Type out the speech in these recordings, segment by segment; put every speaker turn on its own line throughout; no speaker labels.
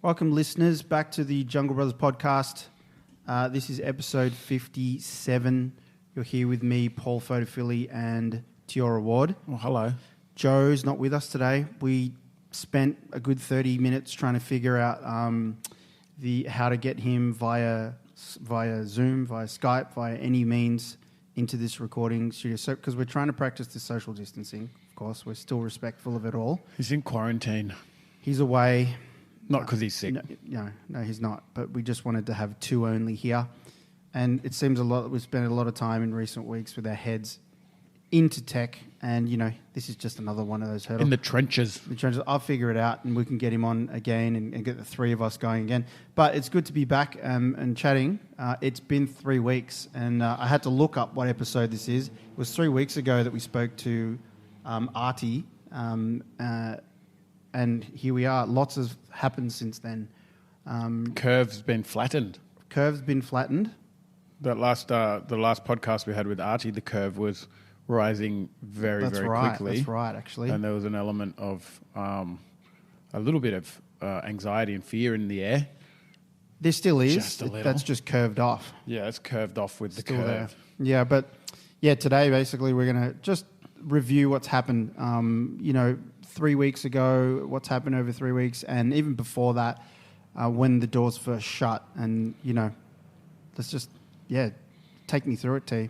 Welcome, listeners, back to the Jungle Brothers podcast. This is episode 57. You're here with me, Paul Photophilia, and Teora Ward.
Well, hello.
Joe's not with us today. We spent a good 30 minutes trying to figure out how to get him via Zoom, via Skype, via any means into this recording studio. So, because we're trying to practice the social distancing, of course, we're still respectful of it all.
He's in quarantine.
He's away.
Not because he's sick.
No, he's not. But we just wanted to have two only here. And it seems we've spent a lot of time in recent weeks with our heads into tech. And, this is just another one of those hurdles.
In the trenches.
I'll figure it out and we can get him on again and get the three of us going again. But it's good to be back and chatting. It's been 3 weeks and I had to look up what episode this is. It was 3 weeks ago that we spoke to Artie. And here we are. Lots has happened since then.
Curve's been flattened.
The
last podcast we had with Artie, the curve was rising very quickly.
That's right, actually.
And there was an element of a little bit of anxiety and fear in the air.
There still is.
Just a little.
That's just curved off.
Yeah, it's curved off with
Still
the curve.
there. Yeah, but today basically we're going to just review what's happened. 3 weeks ago, what's happened over 3 weeks, and even before that, when the doors first shut. And, let's just, take me through it, T.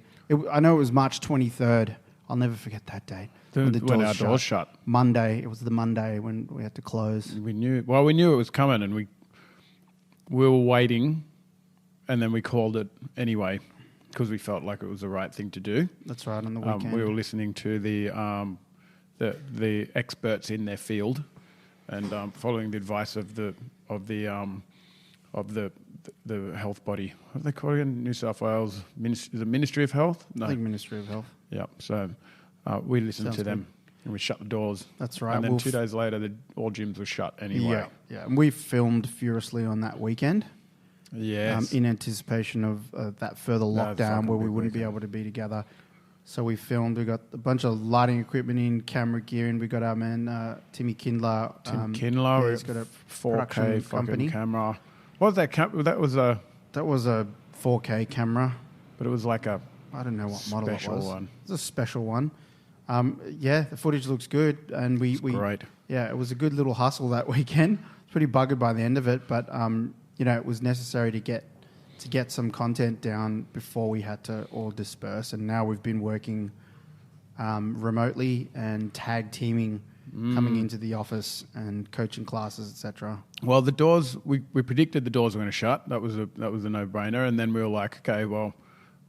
I know it was March 23rd. I'll never forget that date.
When our doors shut.
Monday. It was the Monday when we had to close.
We knew it was coming, and we were waiting, and then we called it anyway because we felt like it was the right thing to do.
That's right, on the weekend.
We were listening to the experts in their field, and following the advice of the health body. What do they call it in New South Wales? Is it Ministry of Health? No.
I think Ministry of Health.
Yeah. So we listened
Sounds
to them
good.
and we shut the doors.
That's right.
And then 2 days later, all gyms were shut anyway.
Yeah. And we filmed furiously on that weekend.
Yes.
In anticipation of that further lockdown where we wouldn't be able to be together. So we filmed. We got a bunch of lighting equipment in, camera gear, and we got our man Timmy Kindler.
Kindler,
he's got a
4K
company
camera. What was that? That was a
4K camera,
but it was like I
don't know what model it was.
Special one.
It was a special one. The footage looks good, and we
great.
Yeah, it was a good little hustle that weekend. Pretty buggered by the end of it, but it was necessary to get some content down before we had to all disperse. And now we've been working remotely and tag teaming, coming into the office and coaching classes, etc.
Well, the doors, we predicted the doors were going to shut. That was a no-brainer. And then we were like, okay, well,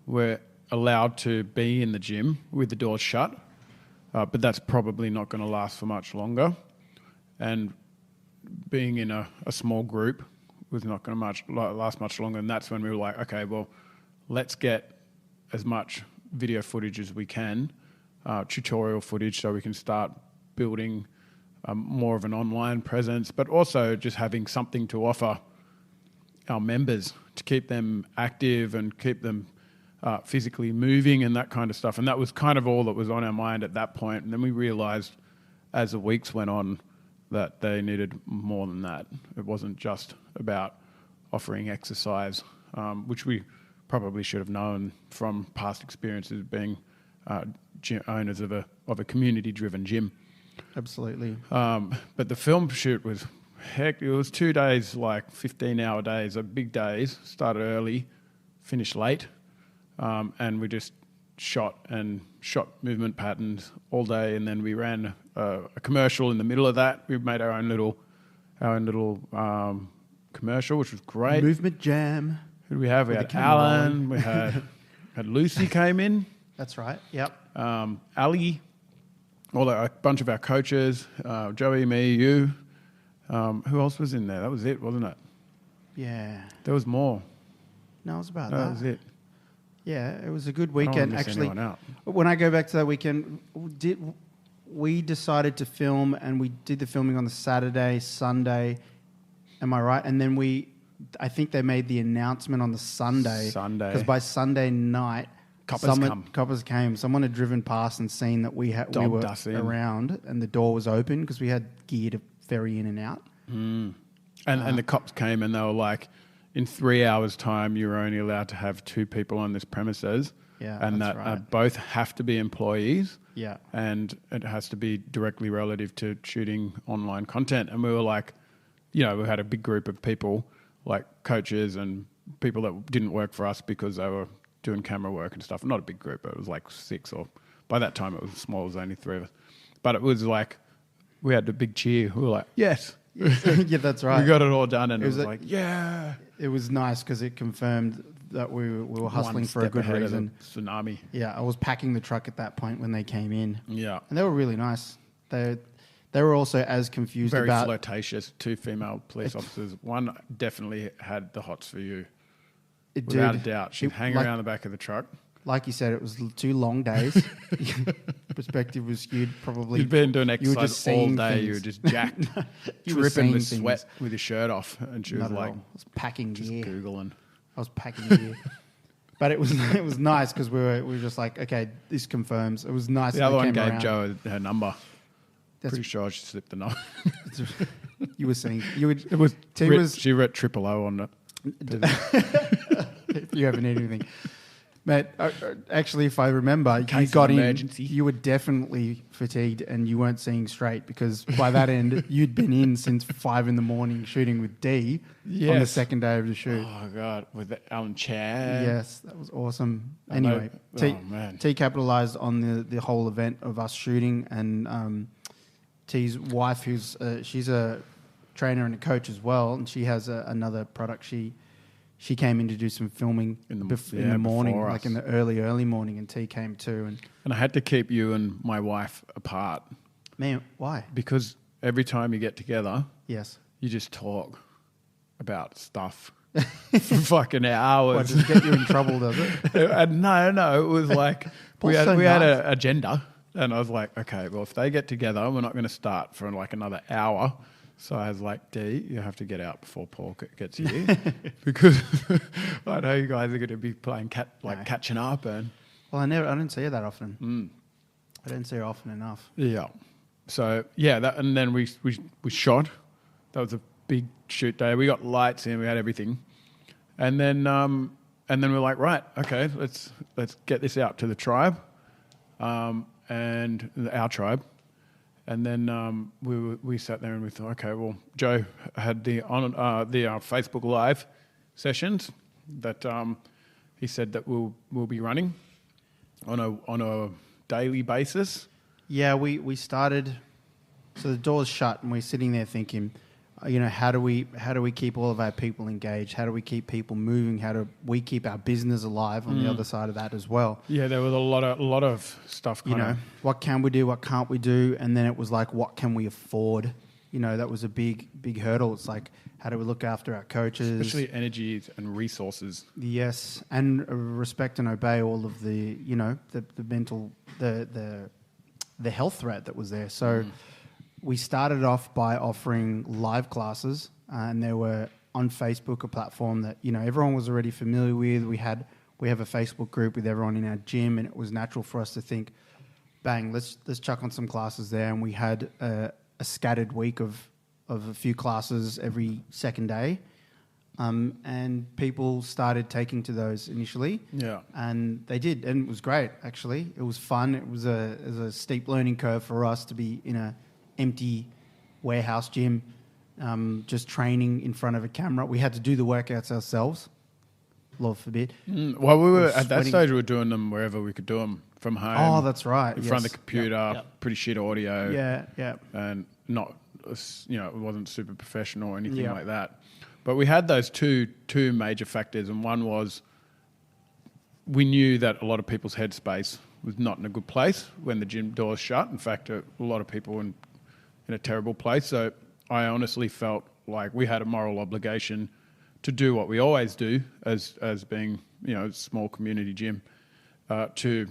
we're allowed to be in the gym with the doors shut, but that's probably not going to last for much longer. And being in a small group was not going to last much longer. And that's when we were like, okay, well, let's get as much video footage as we can, tutorial footage, so we can start building more of an online presence, but also just having something to offer our members to keep them active and keep them physically moving and that kind of stuff. And that was kind of all that was on our mind at that point. And then we realized as the weeks went on that they needed more than that. It wasn't just about offering exercise, which we probably should have known from past experiences being owners of a community-driven gym.
Absolutely.
But the film shoot was heck. It was 2 days, like 15-hour days, big days. Started early, finished late, and we just shot movement patterns all day, and then we ran a commercial in the middle of that. We made our own little commercial, which was great.
Movement jam.
Who did we have? We had Alan. We had Lucy came in.
That's right. Yep.
Ali. A bunch of our coaches, Joey, me, you. Who else was in there? That was it, wasn't it?
Yeah.
There was more.
No, it was about
that.
That
was it.
Yeah, it was a good weekend. Actually,
out.
When I go back to that weekend, we decided to film, and we did the filming on the Saturday, Sunday. Am I right? And then I think they made the announcement on the Sunday. Because by Sunday night, Coppers came. Someone had driven past and seen that we were around, and the door was open because we had gear to ferry in and out.
And the cops came and they were like, in 3 hours' time, you're only allowed to have 2 people on this premises.
Yeah,
and
that's
that
right.
both have to be employees.
Yeah.
And it has to be directly relative to shooting online content. And we were like, we had a big group of people, like coaches and people that didn't work for us because they were doing camera work and stuff. Not a big group, but it was like 6, or by that time it was small, it was only 3 of us. But it was like, we had a big cheer. We were like, yes.
Yeah, that's right.
We got it all done, and it was
was
like, yeah.
It was nice because it confirmed that we were hustling
One
for a
step
good
ahead of
reason.
the tsunami.
Yeah, I was packing the truck at that point when they came in.
Yeah.
And they were really nice. They were also as confused
Very
about...
flirtatious. 2 female police officers. One definitely had the hots for you.
Dude,
Without a doubt. She'd hang
like,
around the back of the truck.
Like you said, it was 2 long days. Perspective was skewed probably.
You'd been doing
you were
exercise
just
all
seeing
day.
things.
You were just jacked.
You were
dripping
seeing
with
things.
sweat with your shirt off. And she was
Not at
like,
all. I was packing
just
gear.
Googling.
I was packing gear. But it was nice because we were just like, okay, this confirms. It was nice.
The
that
other
they
one
came
gave
around.
Joe her number.
That's-
Pretty sure she slipped the number.
You were seeing. You would.
It was,
T
writ-
was.
she wrote triple O on it.
If you ever need anything. Mate, actually, if I remember, you
Case of
got in,
emergency.
you were definitely fatigued and you weren't seeing straight because by that end, you'd been in since 5 a.m. shooting with D on the
Yes.
second day of the shoot.
Oh, God. With the Alan Chad.
Yes, that was awesome.
I know-
Anyway,
oh, man.
T capitalized on the whole event of us shooting, and T's wife, she's a trainer and a coach as well, and she has another product. She came in to do some filming in the morning,
before
like
us.
in the early morning, and T came too. And
I had to keep you and my wife apart
man, why?
because every time you get together,
Yes.
you just talk about stuff for fucking hours.
What, does it get you in trouble, does it?
No, it was like we
Also
had
nice.
an agenda, and I was like, okay, well, if they get together, we're not going to start for like another hour. So I was like, D, you have to get out before Paul gets here because I know you guys are going to be playing catching up and
Well, I didn't see her that often. I didn't see her often enough.
yeah. So yeah, and then we shot. That was a big shoot day. We got lights in, we had everything, and then we're like, right, okay, let's get this out to the tribe, and our tribe. And then we sat there and we thought, okay, well, Joe had the Facebook Live sessions that he said that we'll be running on a daily basis.
Yeah, we started. So the door's shut, and we're sitting there thinking, how do we keep all of our people engaged? How do we keep people moving? How do we keep our business alive on the other side of that as well?
Yeah, there was a lot of stuff.
What can we do? What can't we do? And then it was like, what can we afford? That was a big hurdle. It's like, how do we look after our coaches?
Especially energy and resources.
Yes, and respect and obey all of the mental, the health threat that was there. So we started off by offering live classes, and they were on Facebook, a platform that everyone was already familiar with. We have a Facebook group with everyone in our gym, and it was natural for us to think, bang, let's chuck on some classes there. And we had a scattered week of a few classes every second day. And people started taking to those initially.
Yeah.
And they did. And it was great, actually. It was fun. It was a steep learning curve for us to be in a empty warehouse gym, just training in front of a camera. We had to do the workouts ourselves. Lord forbid.
Well, we were at that
sweating.
stage. We were doing them wherever we could do them from home.
Oh, that's right.
In front of the
Yes.
computer,
Yep.
pretty shit audio.
Yeah.
And not, it wasn't super professional or anything
Yeah.
like that. But we had those two major factors, and one was we knew that a lot of people's headspace was not in a good place when the gym doors shut. In fact, a lot of people in a terrible place. So I honestly felt like we had a moral obligation to do what we always do as being a small community gym, to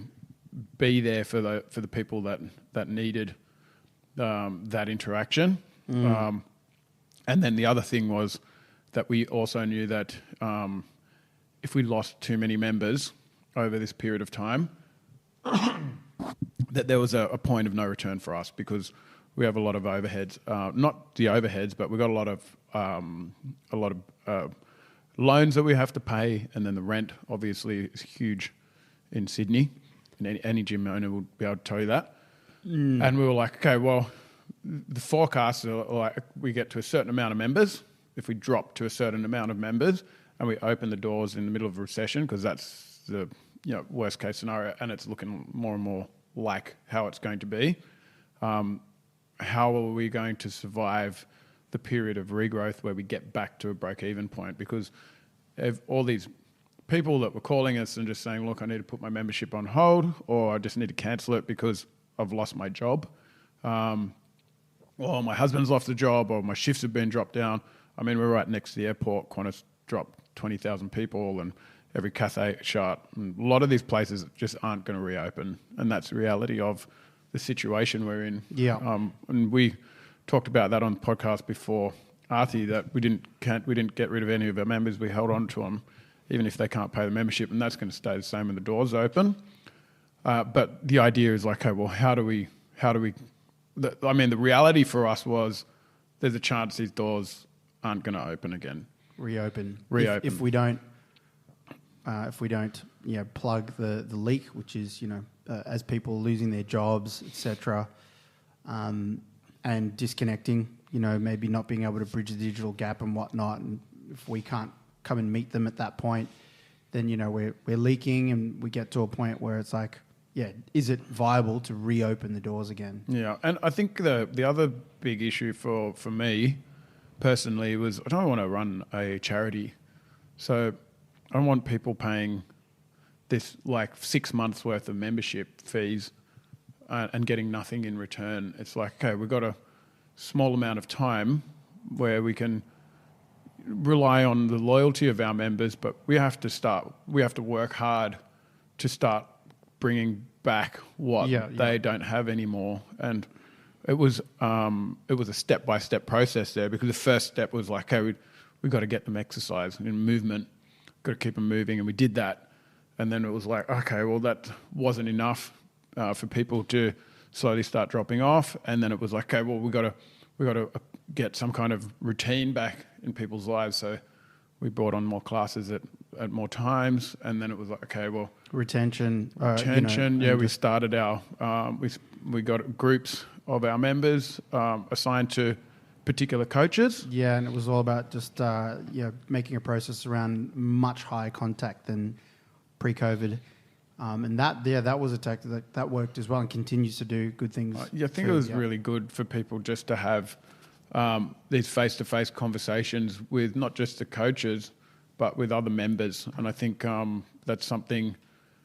be there for the people that needed that interaction. And then the other thing was that we also knew that if we lost too many members over this period of time, that there was a point of no return for us, because we have a lot of overheads. Not the overheads, but we've got a lot of loans that we have to pay, and then the rent obviously is huge in Sydney. And any gym owner will be able to tell you that. And we were like, okay, well, the forecasts are like we get to a certain amount of members. If we drop to a certain amount of members and we open the doors in the middle of a recession, because that's the worst case scenario, and it's looking more and more like how it's going to be, how are we going to survive the period of regrowth where we get back to a break-even point? Because if all these people that were calling us and just saying, look, I need to put my membership on hold, or I just need to cancel it because I've lost my job, or my husband's lost the job, or my shifts have been dropped down. I mean, we're right next to the airport. Qantas dropped 20,000 people and every cafe shut. And a lot of these places just aren't going to reopen. And that's the reality of the situation we're in.
Yeah.
And we talked about that on the podcast before, Artie, that we didn't get rid of any of our members. We held on to them, even if they can't pay the membership. And that's going to stay the same when the doors open. But the idea is like, okay, well, how do we? The reality for us was there's a chance these doors aren't going to open again.
Reopen.
Reopen.
If we don't, plug the leak, which is as people losing their jobs, etc., and disconnecting, maybe not being able to bridge the digital gap and whatnot, and if we can't come and meet them at that point, then we're leaking, and we get to a point where it's like, is it viable to reopen the doors again? Yeah,
and I think the other big issue for me personally was I don't want to run a charity, so I don't want people paying this like 6 months worth of membership fees and getting nothing in return. It's like, okay, we've got a small amount of time where we can rely on the loyalty of our members, but we have to work hard to start bringing back what they don't have anymore. And it was a step-by-step process there, because the first step was like, okay, we got to get them exercise and movement, got to keep them moving, and we did that. And then it was like, okay, well, that wasn't enough for people to slowly start dropping off. And then it was like, okay, well, we got to get some kind of routine back in people's lives. So we brought on more classes at more times, and then it was like, okay, well,
retention.
We started our we got groups of our members assigned to particular coaches.
Yeah, and it was all about just making a process around much higher contact than pre-COVID. And that was a tactic that worked as well and continues to do good things.
I think it was really good for people just to have these face-to-face conversations with not just the coaches, but with other members. And I think that's something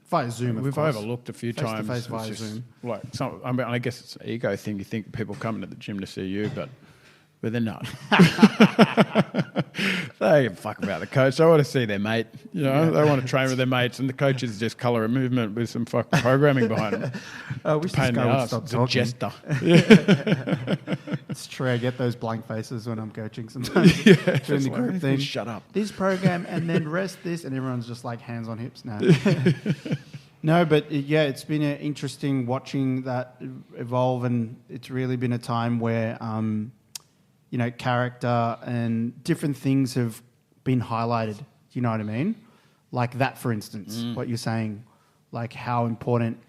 via Zoom.
We've overlooked a few
times.
Face
to face via Zoom.
Like I guess it's an ego thing. You think people coming to the gym to see you, but they're not. They give a fuck about the coach. They want to see their mate. They want to train with their mates, and the coach is just colour and movement with some fucking programming behind them.
Wish this guy would stop
it's
talking.
A jester.
It's true. I get those blank faces when I'm coaching sometimes. Doing the group thing.
Shut up.
This program and then rest this, and everyone's just like hands on hips now. No, but it's been interesting watching that evolve, and it's really been a time where character and different things have been highlighted. Do you know what I mean? Like that, for instance, what you're saying, like how important,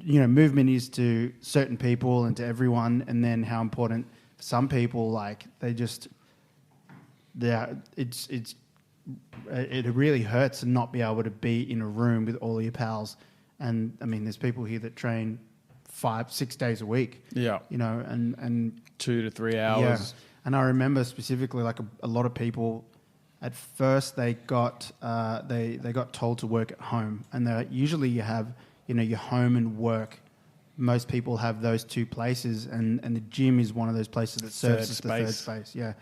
movement is to certain people and to everyone, and then how important some people, like it really hurts to not be able to be in a room with all your pals. And I mean, there's people here that train 5-6 days a week.
Yeah.
And
2 to 3 hours.
Yeah. And I remember specifically, like a lot of people, at first they got told to work at home, and usually you have your home and work. Most people have those two places, and the gym is one of those places that serves as the third space. Yeah.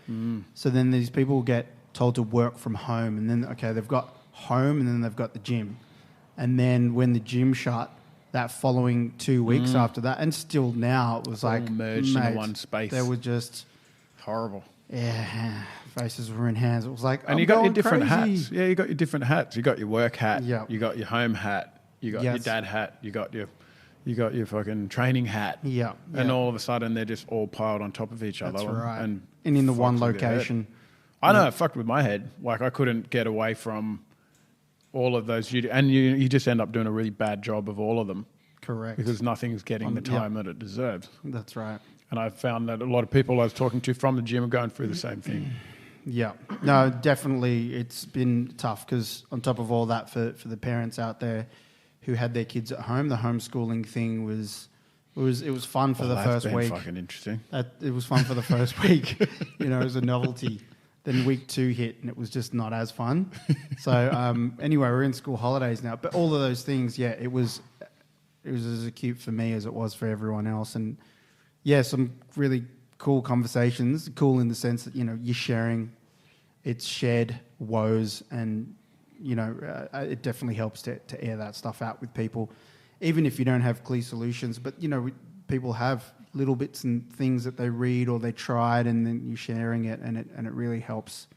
So then these people get told to work from home, and then they've got home, and then they've got the gym, and then when the gym shut, that following 2 weeks after that, and still now, it was all like
merged into one space.
There were just
horrible.
Yeah, faces were in hands. It was like,
and you got your different hats. Yeah, you got your different hats. You got your work hat.
Yeah.
You got your home hat. You got your dad hat. You got your You got your fucking training hat.
Yeah.
And all of a sudden they're just all piled on top of each other.
That's right.
And
in the one
fucks with your head.
location.
I know, it fucked with my head. Like, I couldn't get away from all of those. And you just end up doing a really bad job of all of them.
Correct.
Because nothing's getting the time that it deserves.
That's right.
And I found that a lot of people I was talking to from the gym are going through the same thing.
Yeah. No, definitely it's been tough because on top of all that, for the parents out there who had their kids at home, the homeschooling thing was fun for the first week.
Fucking interesting.
It was fun for the first week. It was a novelty. Then week 2 hit and it was just not as fun. So anyway, we're in school holidays now. But all of those things, yeah, it was as acute for me as it was for everyone else. And yeah, some really cool conversations. Cool in the sense that you're sharing. It's shared woes, and it definitely helps to air that stuff out with people, even if you don't have clear solutions. But people have little bits and things that they read or they tried, and then you're sharing it, and it really helps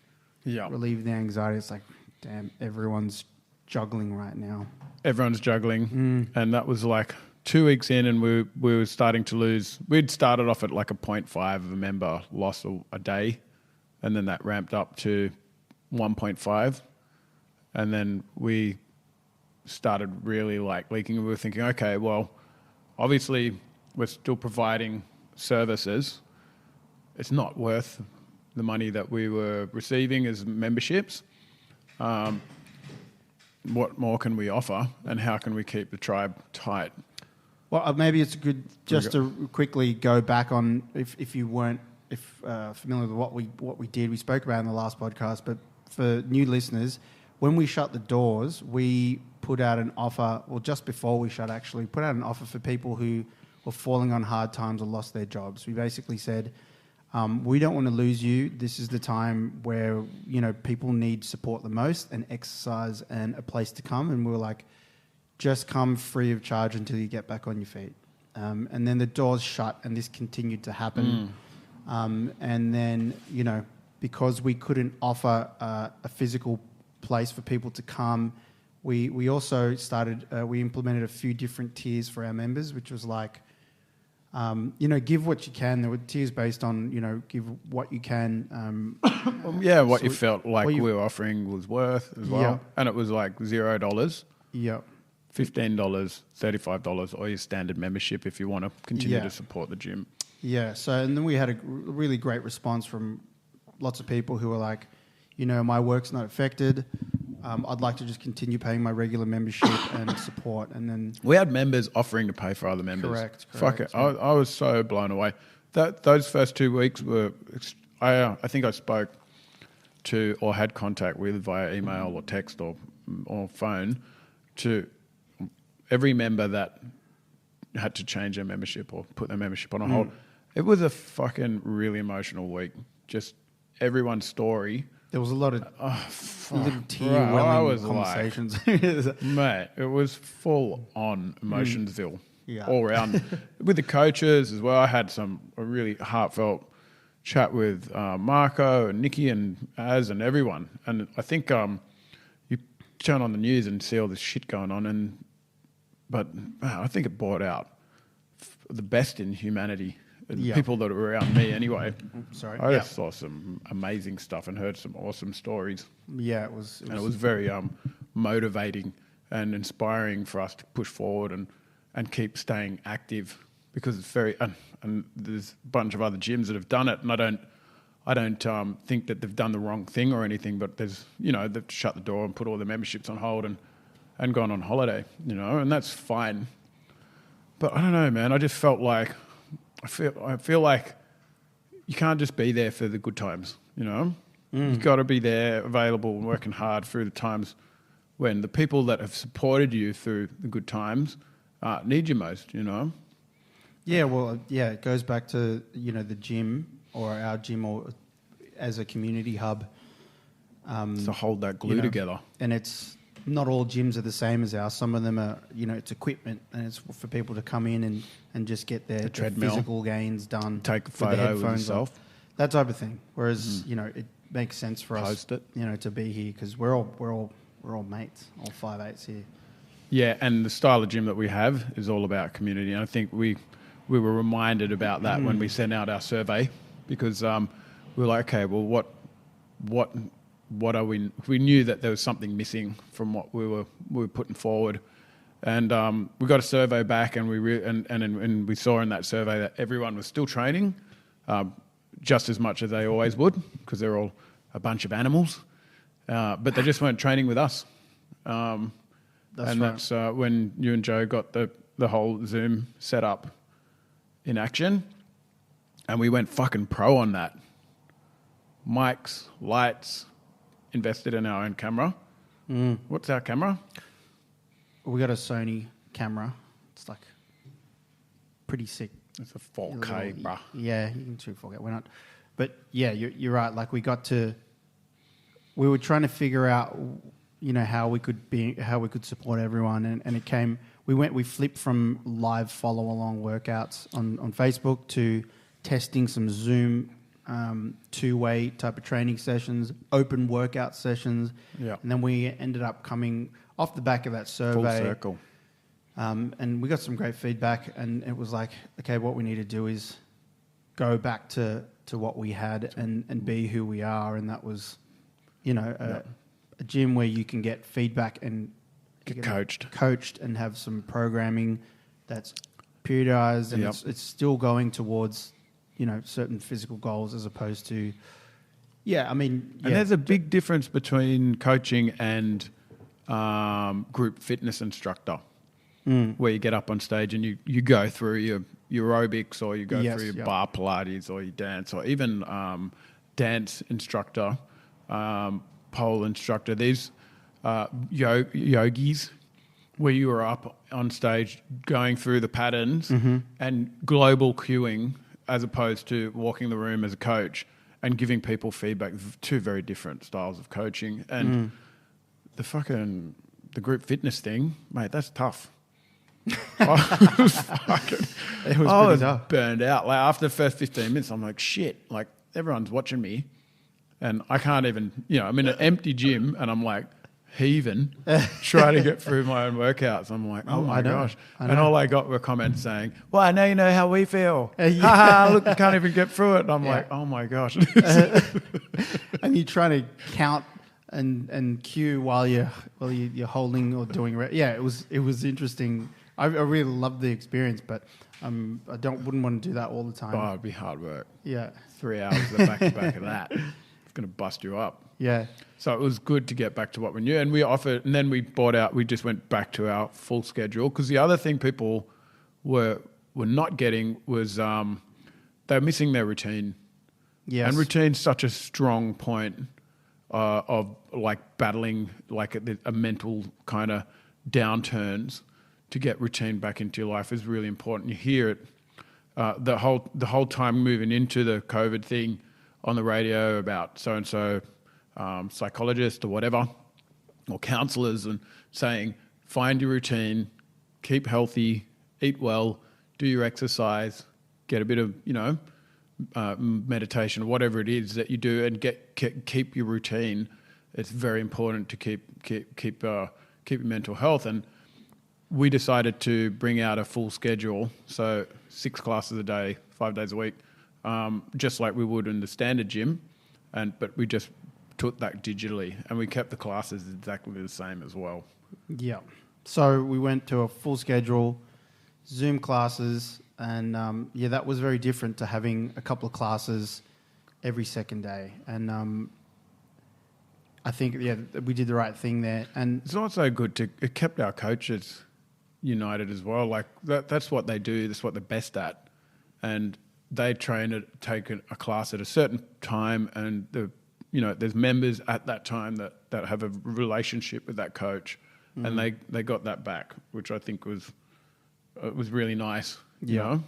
relieve the anxiety. It's like, damn, everyone's juggling right now.
Everyone's juggling, and that was like 2 weeks in, and we were starting to lose. We'd started off at like a 0.5 of a member loss a day, and then that ramped up to 1.5, and then we started really like leaking. We were thinking, okay, well, obviously we're still providing services. It's not worth the money that we were receiving as memberships. What more can we offer, and how can we keep the tribe tight?
Well, maybe it's good just to quickly go back on if you weren't familiar with what we did. We spoke about it in the last podcast, but for new listeners, when we shut the doors, we put out an offer, or just before we shut, actually, put out an offer for people who were falling on hard times or lost their jobs. We basically said, we don't want to lose you. This is the time where people need support the most, and exercise and a place to come. And we were like, just come free of charge until you get back on your feet. And then the doors shut, and this continued to happen. And then, because we couldn't offer a physical place for people to come, we also started, we implemented a few different tiers for our members, which was like, give what you can. There were tiers based on, give what you can.
What you felt like we were offering was worth as well.
Yeah.
And it was like $0.
Yeah.
$15, $35, or your standard membership if you want to continue to support the gym.
Yeah. So, and then we had a really great response from lots of people who were like, my work's not affected. I'd like to just continue paying my regular membership and support. And then
we had members offering to pay for other members.
Correct.
Fuck it. I was so blown away. Those first 2 weeks were, I think I spoke to or had contact with via email or text or phone to every member that had to change their membership or put their membership on a hold. It was a fucking really emotional week. Just everyone's story.
There was a lot of little tear-welling conversations.
Like, mate, it was full on Emotionsville all around. With the coaches as well, I had a really heartfelt chat with Marco and Nikki and Az and everyone. And I think you turn on the news and see all this shit going on, but I think it brought out the best in humanity. People that were around me anyway.
Sorry.
I just saw some amazing stuff and heard some awesome stories.
Yeah, it was
very motivating and inspiring for us to push forward and keep staying active, because it's very and there's a bunch of other gyms that have done it, and I don't think that they've done the wrong thing or anything, but there's they've shut the door and put all their memberships on hold and gone on holiday, and that's fine. But I don't know, man. I just felt like I feel like you can't just be there for the good times, You've got to be there, available and working hard through the times when the people that have supported you through the good times need you most,
Yeah, well, it goes back to, the gym or our gym or as a community hub.
To hold that glue together.
And it's not all gyms are the same as ours. Some of them are, it's equipment, and it's for people to come in and just get their physical gains done.
Take a photo with yourself.
That type of thing. Whereas, it makes sense for us, to be here because we're all mates, all 5'8" here.
Yeah, and the style of gym that we have is all about community. And I think we were reminded about that when we sent out our survey, because we were like, okay, well, what are we? We knew that there was something missing from what we were putting forward, and we got a survey back, and and we saw in that survey that everyone was still training, just as much as they always would, because they're all a bunch of animals, but they just weren't training with us. That's when you and Joe got the whole Zoom set up in action, and we went fucking pro on that. Mics, lights, invested in our own camera. What's our camera?
We got a Sony camera. It's like pretty sick.
It's a 4K, bruh.
Yeah, you can shoot 4K. We're not, but yeah, you're right. Like we were trying to figure out, how we could support everyone, and it came. We flipped from live follow along workouts on Facebook to testing some Zoom two-way type of training sessions, open workout sessions, and then we ended up coming off the back of that survey.
Full circle.
And we got some great feedback, and it was like, okay, what we need to do is go back to what we had and be who we are, and that was, a gym where you can get feedback and
get coached
and have some programming that's periodized, and it's still going towards certain physical goals, as opposed to and
there's a big difference between coaching and group fitness instructor, where you get up on stage and you go through your aerobics, or you go through your bar Pilates, or you dance, or even dance instructor, pole instructor. These yogis, where you are up on stage going through the patterns and global cueing, as opposed to walking the room as a coach and giving people feedback. Two very different styles of coaching. And the group fitness thing, mate, that's tough. I was burned out. Like after the first 15 minutes, I'm like, shit, like everyone's watching me and I can't even, I'm in an empty gym and I'm like heaving, trying to get through my own workouts. I'm like, oh my gosh. And all I got were comments saying, well, I know you know how we feel. Look, you can't even get through it. And I'm like, oh my gosh.
And you're trying to count and cue while you're holding or doing. It was interesting. I really loved the experience, but I wouldn't want to do that all the time.
Oh, it'd be hard work.
Yeah,
3 hours back to back of that. It's going to bust you up.
Yeah.
So it was good to get back to what we knew, and then we bought out. We just went back to our full schedule, because the other thing people were not getting was they were missing their routine. Yes. And routine's such a strong point of like battling like a mental kind of downturns. To get routine back into your life is really important. You hear it the whole time moving into the COVID thing on the radio about so and so psychologist or whatever, or counsellors, and saying find your routine, keep healthy, eat well, do your exercise, get a bit of meditation, whatever it is that you do, and keep your routine. It's very important to keep your mental health. And we decided to bring out a full schedule, so 6 classes a day, 5 days a week, just like we would in the standard gym, but we just took that digitally, and we kept the classes exactly the same as well.
Yeah. So we went to a full schedule, Zoom classes, and that was very different to having a couple of classes every second day. And I think, we did the right thing there. And
it's also good it kept our coaches united as well. Like that's what they do. That's what they're best at. And they take a class at a certain time, and there's members at that time that have a relationship with that coach, and they got that back, which I think was really nice. You know?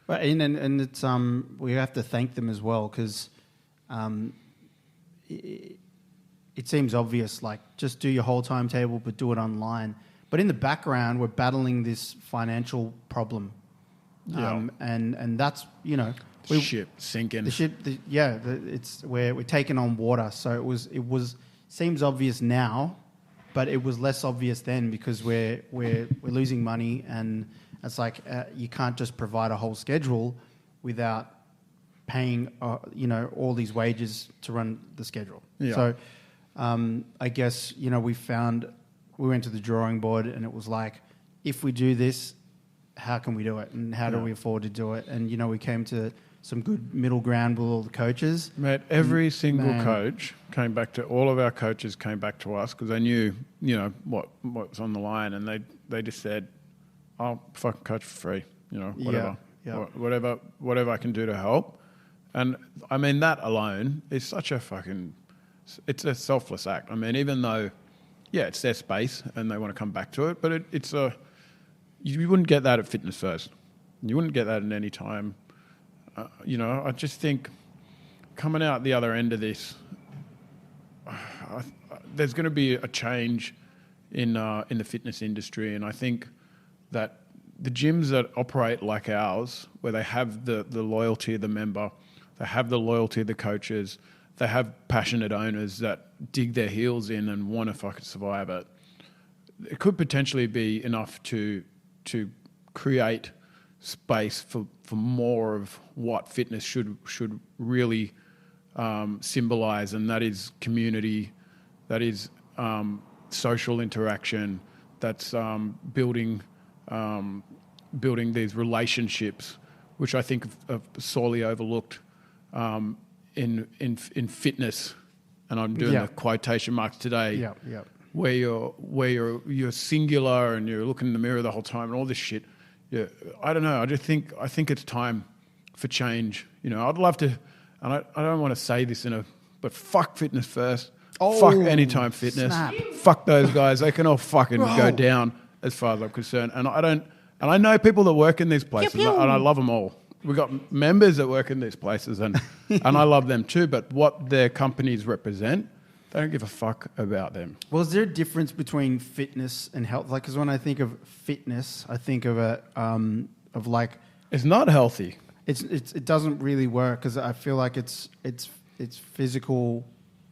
But and it's we have to thank them as well, because it seems obvious, like just do your whole timetable but do it online. But in the background, we're battling this financial problem. And that's,
the ship sinking.
We're taking on water. So it was seems obvious now, but it was less obvious then because we're losing money, and it's like you can't just provide a whole schedule without paying all these wages to run the schedule.
Yeah.
So I guess we went to the drawing board, and it was like, if we do this, how can we do it, and how do we afford to do it? And we came to some good middle ground with all the coaches.
Mate, every single coach came back to, all of our coaches came back to us because they knew, what's on the line, and they just said, I'll fucking coach for free, whatever.
Yeah.
Whatever I can do to help. And I mean, that alone is such a it's a selfless act. I mean, even though, it's their space and they want to come back to it, but you wouldn't get that at Fitness First. You wouldn't get that at any time. I just think coming out the other end of this, there's going to be a change in the fitness industry, and I think that the gyms that operate like ours, where they have the loyalty of the member, they have the loyalty of the coaches, they have passionate owners that dig their heels in and want to fucking survive it, it could potentially be enough to create space for more of what fitness should really symbolize, and that is community, that is social interaction, that's building these relationships, which I think are sorely overlooked in fitness, and I'm doing the quotation marks today.
Yeah.
Where you're singular and you're looking in the mirror the whole time and all this shit. Yeah, I don't know. I think it's time for change. I'd love to, and I don't want to say this but fuck Fitness First.
Oh,
fuck Anytime Fitness.
snap.
Fuck those guys. They can all fucking go down as far as I'm concerned. And I know people that work in these places,
Pew, pew.
and I love them all. We've got members that work in these places, and I love them too. But what their companies represent, they don't give a fuck about them.
Well, is there a difference between fitness and health? Like, because when I think of fitness, I think of
It's not healthy.
it doesn't really work, because I feel like it's physical.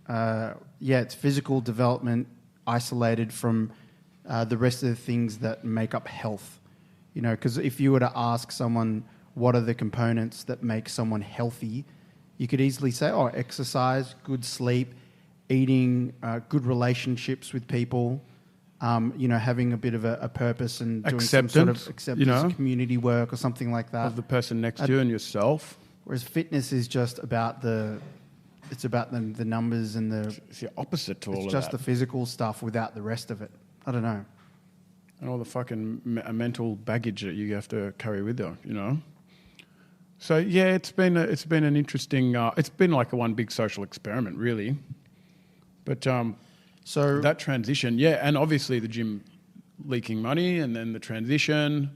It's physical development isolated from the rest of the things that make up health. Because if you were to ask someone what are the components that make someone healthy, you could easily say, exercise, good sleep, eating, good relationships with people, having a bit of a purpose and doing some sort of acceptance, community work or something like that.
Of the person next to you and yourself.
Whereas fitness is just about the numbers and
It's the opposite to all of that.
It's just the physical stuff without the rest of it. I don't know.
And all the fucking mental baggage that you have to carry with you, So it's been an interesting. It's been like one big social experiment, really. But
so
that transition, and obviously the gym leaking money, and then the transition,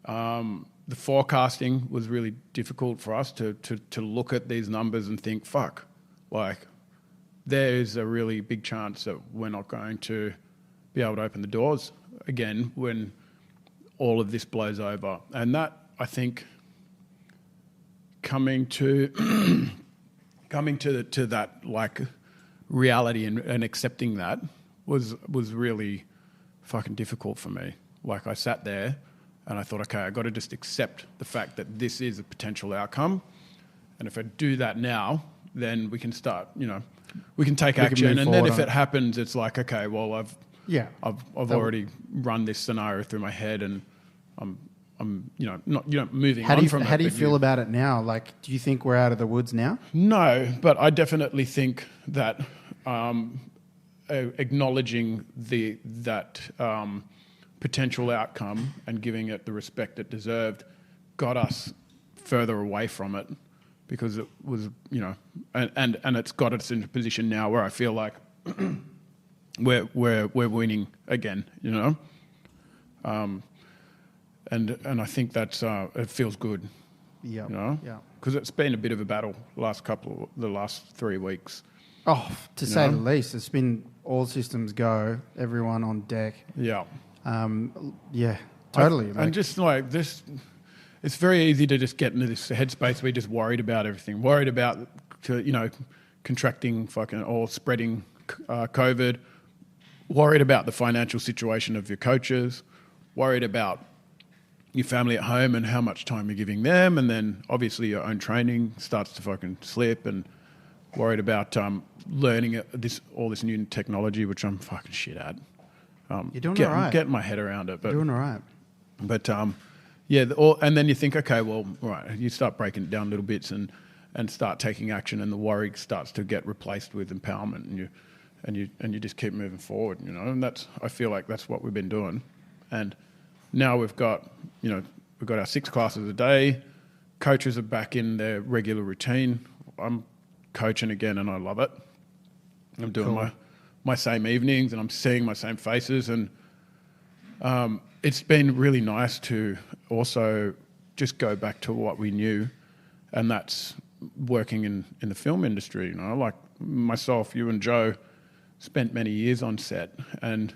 the forecasting was really difficult for us to look at these numbers and think, fuck, like there is a really big chance that we're not going to be able to open the doors again when all of this blows over. And that, I think, coming to that like reality and accepting that was really fucking difficult for me. Like I sat there and I thought, okay, I got to just accept the fact that this is a potential outcome, and if I do that now, then we can start. We can take action, and then if it happens, it's like, okay, well, I've already run this scenario through my head, and I'm not moving on from it.
How do you feel about it now? Like, do you think we're out of the woods now?
No, but I definitely think that acknowledging that potential outcome and giving it the respect it deserved got us further away from it, because it was, and it's got us in a position now where I feel like we're winning again, and I think that's it feels good.
Yeah.
Because it's been a bit of a battle the last 3 weeks.
Oh, to say the least, it's been all systems go, everyone on deck.
Yeah.
Totally.
And just like this, it's very easy to just get into this headspace where you're just worried about everything, worried about contracting fucking or spreading COVID, worried about the financial situation of your coaches, worried about your family at home and how much time you're giving them, and then obviously your own training starts to fucking slip, and worried about learning all this new technology, which I'm fucking shit at.
You're doing all right.
Getting my head around it. But,
You're doing all right.
But and then you think, okay, well, right, you start breaking it down little bits and start taking action, and the worry starts to get replaced with empowerment, and you just keep moving forward, you know. And I feel like that's what we've been doing. And now we've got our 6 classes a day. Coaches are back in their regular routine. I'm coaching again, and I love it. I'm doing my same evenings, and I'm seeing my same faces, and it's been really nice to also just go back to what we knew, and that's working in the film industry. You know, like myself, you and Joe spent many years on set, and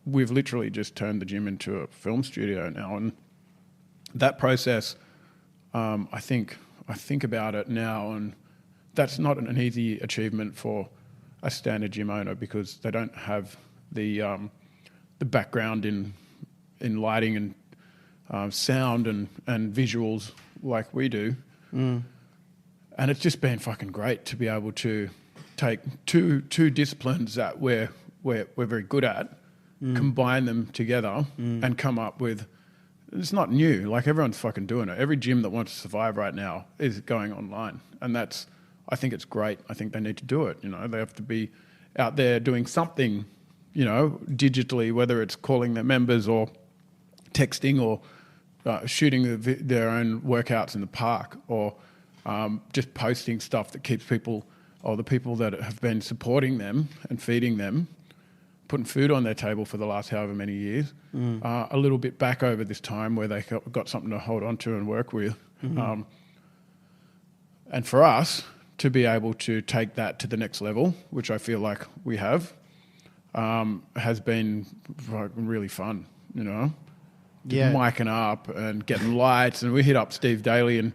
we've literally just turned the gym into a film studio now. And that process, I think about it now, and that's not an easy achievement for a standard gym owner, because they don't have the background in lighting and sound and visuals like we do. And it's just been fucking great to be able to take two disciplines that we're very good at, combine them together, and come up with. It's not new. Like, everyone's fucking doing it. Every gym that wants to survive right now is going online, and I think it's great. I think they need to do it. You know, they have to be out there doing something, you know, digitally, whether it's calling their members or texting or shooting their own workouts in the park, or just posting stuff that keeps people, or the people that have been supporting them and feeding them, putting food on their table for the last however many years, a little bit back over this time where they got something to hold on to and work with. And for us to be able to take that to the next level, which I feel like we have, has been really fun, you know?
Yeah.
Micing up and getting lights, and we hit up Steve Daly and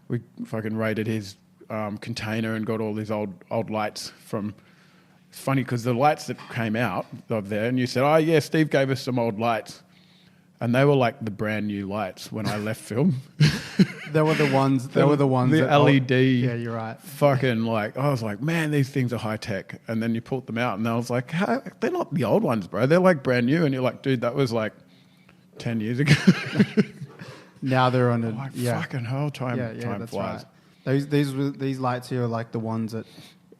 we fucking raided his container and got all these old lights from. It's funny because the lights that came out of there, and you said, "Oh yeah, Steve gave us some old lights," and they were like the brand new lights when I left film.
They were the ones. The
LED.
Yeah, you're right.
Fucking like, I was like, man, these things are high tech. And then you pulled them out, and I was like, they're not the old ones, bro. They're like brand new. And you're like, dude, that was like 10 years ago.
Now they're on a
fucking hell, time
that's
flies.
Right. These lights here are like the ones that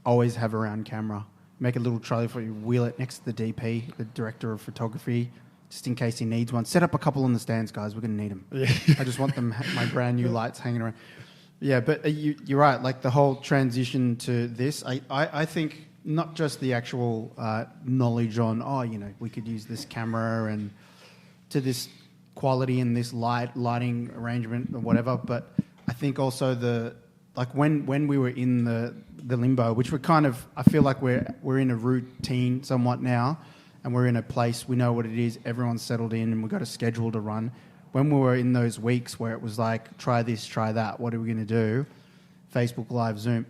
always have around camera. Make a little trolley for you, wheel it next to the DP, the director of photography, just in case he needs one. Set up a couple on the stands, guys. We're going to need them. Yeah. I just want them, my brand new lights hanging around. Yeah, but you're right. Like, the whole transition to this, I think not just the actual knowledge on, we could use this camera and to this quality and this lighting arrangement or whatever, but I think also when we were in the limbo, which we're kind of, I feel like we're in a routine somewhat now, and we're in a place, we know what it is, everyone's settled in, and we've got a schedule to run. When we were in those weeks where it was like, try this, try that, what are we going to do? Facebook Live, Zoom.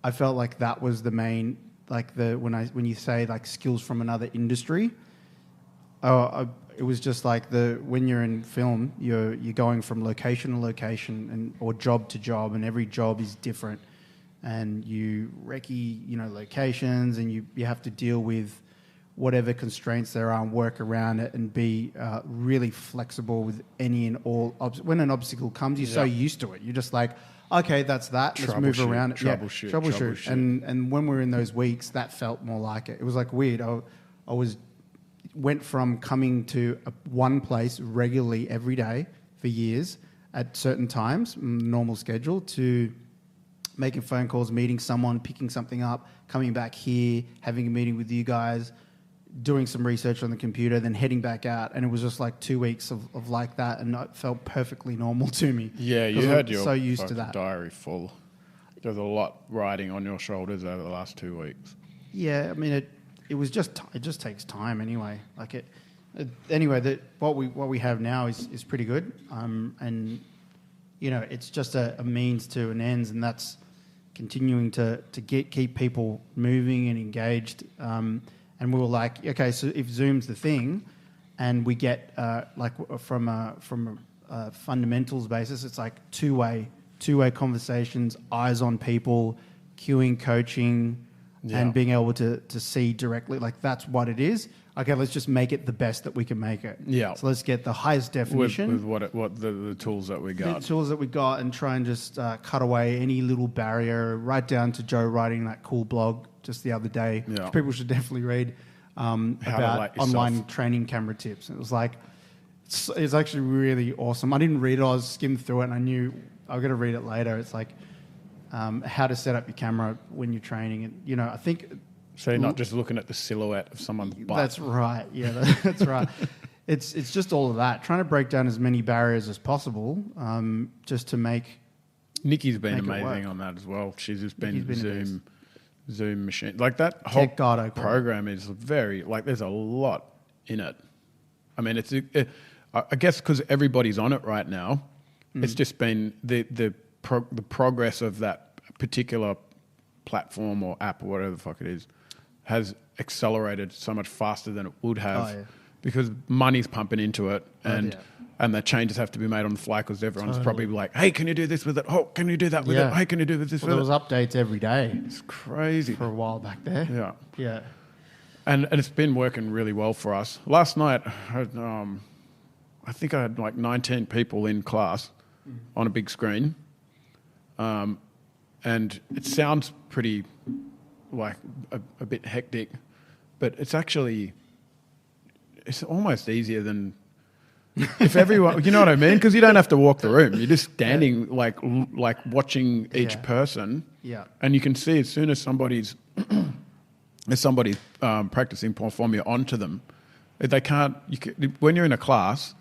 I felt like that was the main, like when you say like skills from another industry, it was just like when you're in film, you're going from location to location or job to job, and every job is different, and you recce locations, and you have to deal with whatever constraints there are and work around it, and be really flexible with any and all. When an obstacle comes, you're so used to it. You're just like, okay, that's that. Let's move around it. Troubleshoot. And when we were in those weeks, that felt more like it. It was like weird. I went from coming to one place regularly every day for years at certain times, normal schedule, to making phone calls, meeting someone, picking something up, coming back here, having a meeting with you guys, doing some research on the computer, then heading back out. And it was just like 2 weeks of like that, and it felt perfectly normal to me.
Yeah, you had your
so used to that
diary full. There's a lot riding on your shoulders over the last 2 weeks.
Yeah, I mean, it just takes time anyway. Like what we have now is pretty good. And it's just a means to an ends, and that's continuing to keep people moving and engaged. and we were like, okay, so if Zoom's the thing, and we get from a fundamentals basis, it's like two-way conversations, eyes on people, queuing, coaching, and being able to see directly. Like that's what it is. Okay, let's just make it the best that we can make it.
Yeah.
So let's get the highest definition
with what the tools that we got.
The tools that we got, and try and just cut away any little barrier. Right down to Joe writing that cool blog just the other day, which people should definitely read about online training camera tips. It was like it's actually really awesome. I didn't read it. I skimmed through it, and I knew I was going to read it later. It's like how to set up your camera when you're training, and I think.
So you're not just looking at the silhouette of someone's butt.
That's right. Yeah, that's right. It's just all of that. Trying to break down as many barriers as possible, just to make.
Nikki's been amazing on that as well. She's just been Zoom machine. Like that whole program is very there's a lot in it. I mean, I guess because everybody's on it right now, it's just been the progress of that particular platform or app or whatever the fuck it is has accelerated so much faster than it would have because money's pumping into it and the changes have to be made on the fly because everyone's probably like, hey, can you do this with it? Oh, can you do that with it? Hey, can you do this with it?
There was updates every day.
It's crazy.
For a while back there.
Yeah.
Yeah.
And it's been working really well for us. Last night, I think I had like 19 people in class on a big screen. And it sounds pretty like a bit hectic, but it's almost easier than if everyone, you know what I mean? Because you don't have to walk the room. You're just standing like watching each person.
Yeah. And
you can see as soon as somebody's practicing Performia onto them, they can't, when you're in a class,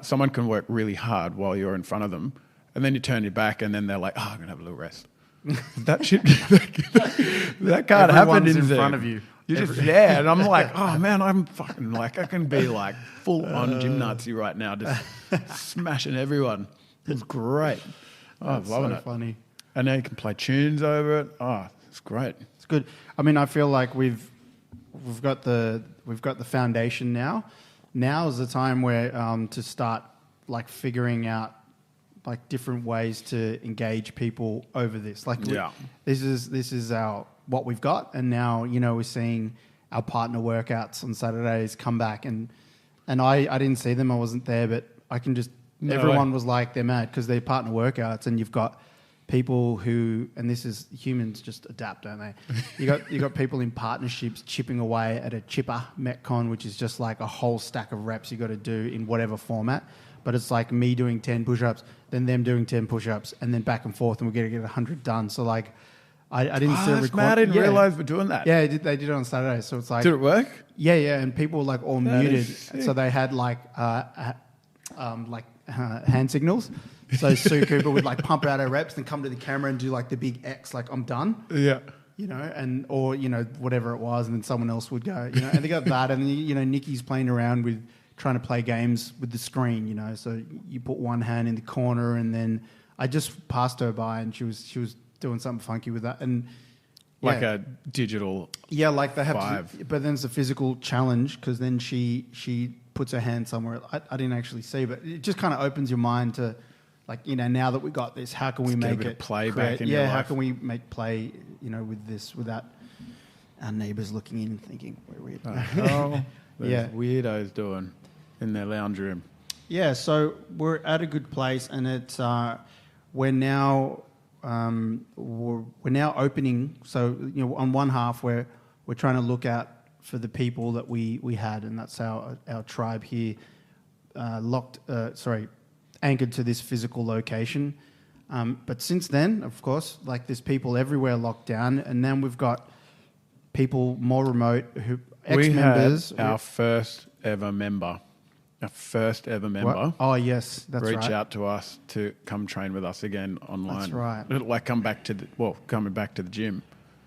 someone can work really hard while you're in front of them. And then you turn your back, and then they're like, "Oh, I'm gonna have a little rest." That shit, that can't happen in
front of you.
You're just there, and I'm like, "Oh man, I'm fucking I can be like full on gym Nazi right now, just smashing everyone." It's great. Oh, I'm loving it.
Funny.
And now you can play tunes over it. Oh, it's great.
It's good. I mean, I feel like we've got the foundation now. Now is the time where to start figuring out different ways to engage people over this. This is what we've got, and now we're seeing our partner workouts on Saturdays come back, and I didn't see them, I wasn't there, but I can just everyone was like they're mad because they're partner workouts, and you've got people who, and this is humans just adapt, don't they? You got people in partnerships chipping away at a chipper Metcon, which is just like a whole stack of reps you got to do in whatever format. But it's like me doing 10 push-ups, then them doing 10 push-ups, and then back and forth, and we're going to get 100 done. So I didn't see a record.
I didn't realize we're doing that.
Yeah, they did it on Saturday. So it's like,
did it work?
Yeah, and people were all muted, so they had hand signals. So Sue Cooper would pump out her reps, then come to the camera and do the big X, I'm done.
Yeah.
Or whatever it was, and then someone else would go, and they got that, and Nikki's playing around with trying to play games with the screen, so you put one hand in the corner, and then I just passed her by, and she was doing something funky with that, and
a digital
they have to, but then it's a physical challenge because then she puts her hand somewhere I didn't actually see, but it just kind of opens your mind to now that we got this, how can we make it
play back in your life?
How can we make play with this without our neighbours looking in and thinking we're weird.
Weirdos doing in their lounge room.
Yeah, so we're at a good place, and it's we're now opening. So on one half we're trying to look out for the people that we had, and that's our tribe here, anchored to this physical location. But since then, of course, there's people everywhere locked down, and then we've got people more remote who ex-members.
We had our first ever member.
What? Oh, yes, that's right.
Reach out to us to come train with us again online.
That's right.
Coming back to the gym.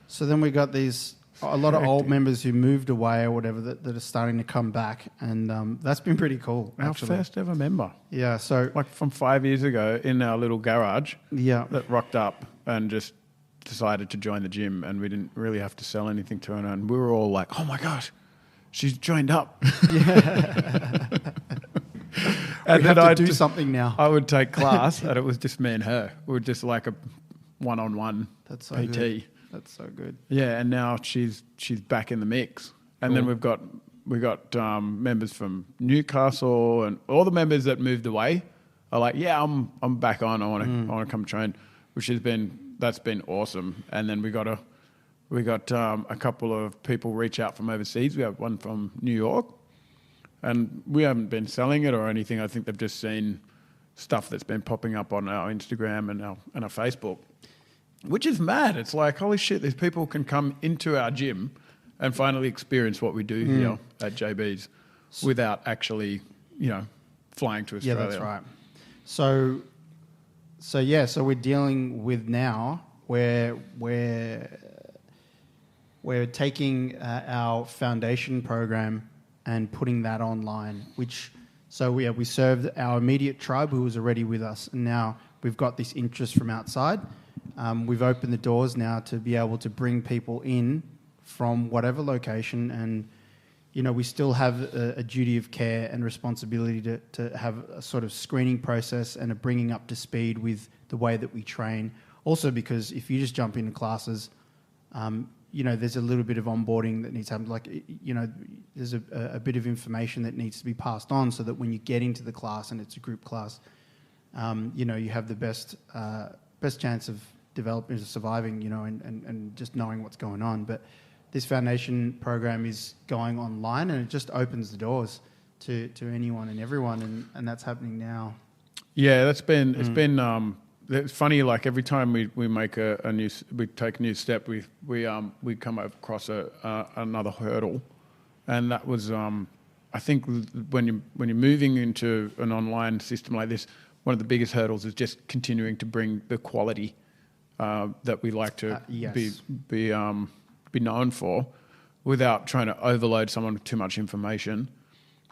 So then we got a lot of old members who moved away or whatever that are starting to come back, and that's been pretty cool.
Our first ever member.
Yeah, so
from 5 years ago in our little garage.
Yeah,
that rocked up and just decided to join the gym, and we didn't really have to sell anything to her, and we were all like, "Oh my gosh, she's joined up."
Yeah.
And
we have
then
to do something now.
I would take class, and it was just me and her. We were just like a one-on-one
That's so
PT.
good. That's so good.
Yeah, and now she's back in the mix, and then we got members from Newcastle, and all the members that moved away are like, "Yeah, I'm back on. I want to come train," that's been awesome. And then we got a couple of people reach out from overseas. We have one from New York. And we haven't been selling it or anything. I think they've just seen stuff that's been popping up on our Instagram and our Facebook, which is mad. It's like, holy shit, these people can come into our gym and finally experience what we do here at JB's without actually, flying to Australia.
Yeah, that's right. So we're dealing with now where we're taking our foundation program and putting that online, we served our immediate tribe who was already with us, and now we've got this interest from outside. We've opened the doors now to be able to bring people in from whatever location, and we still have a duty of care and responsibility to have a sort of screening process and a bringing up to speed with the way that we train. Also, because if you just jump into classes, there's a little bit of onboarding that needs to happen. There's a bit of information that needs to be passed on so that when you get into the class and it's a group class, you have the best chance of developing, surviving, and just knowing what's going on. But this foundation program is going online, and it just opens the doors to anyone and everyone, and that's happening now.
Yeah, it's been it's funny. Like every time we make we take a new step, we come across another hurdle, and that was I think when you're moving into an online system like this, one of the biggest hurdles is just continuing to bring the quality that we like to be known for, without trying to overload someone with too much information.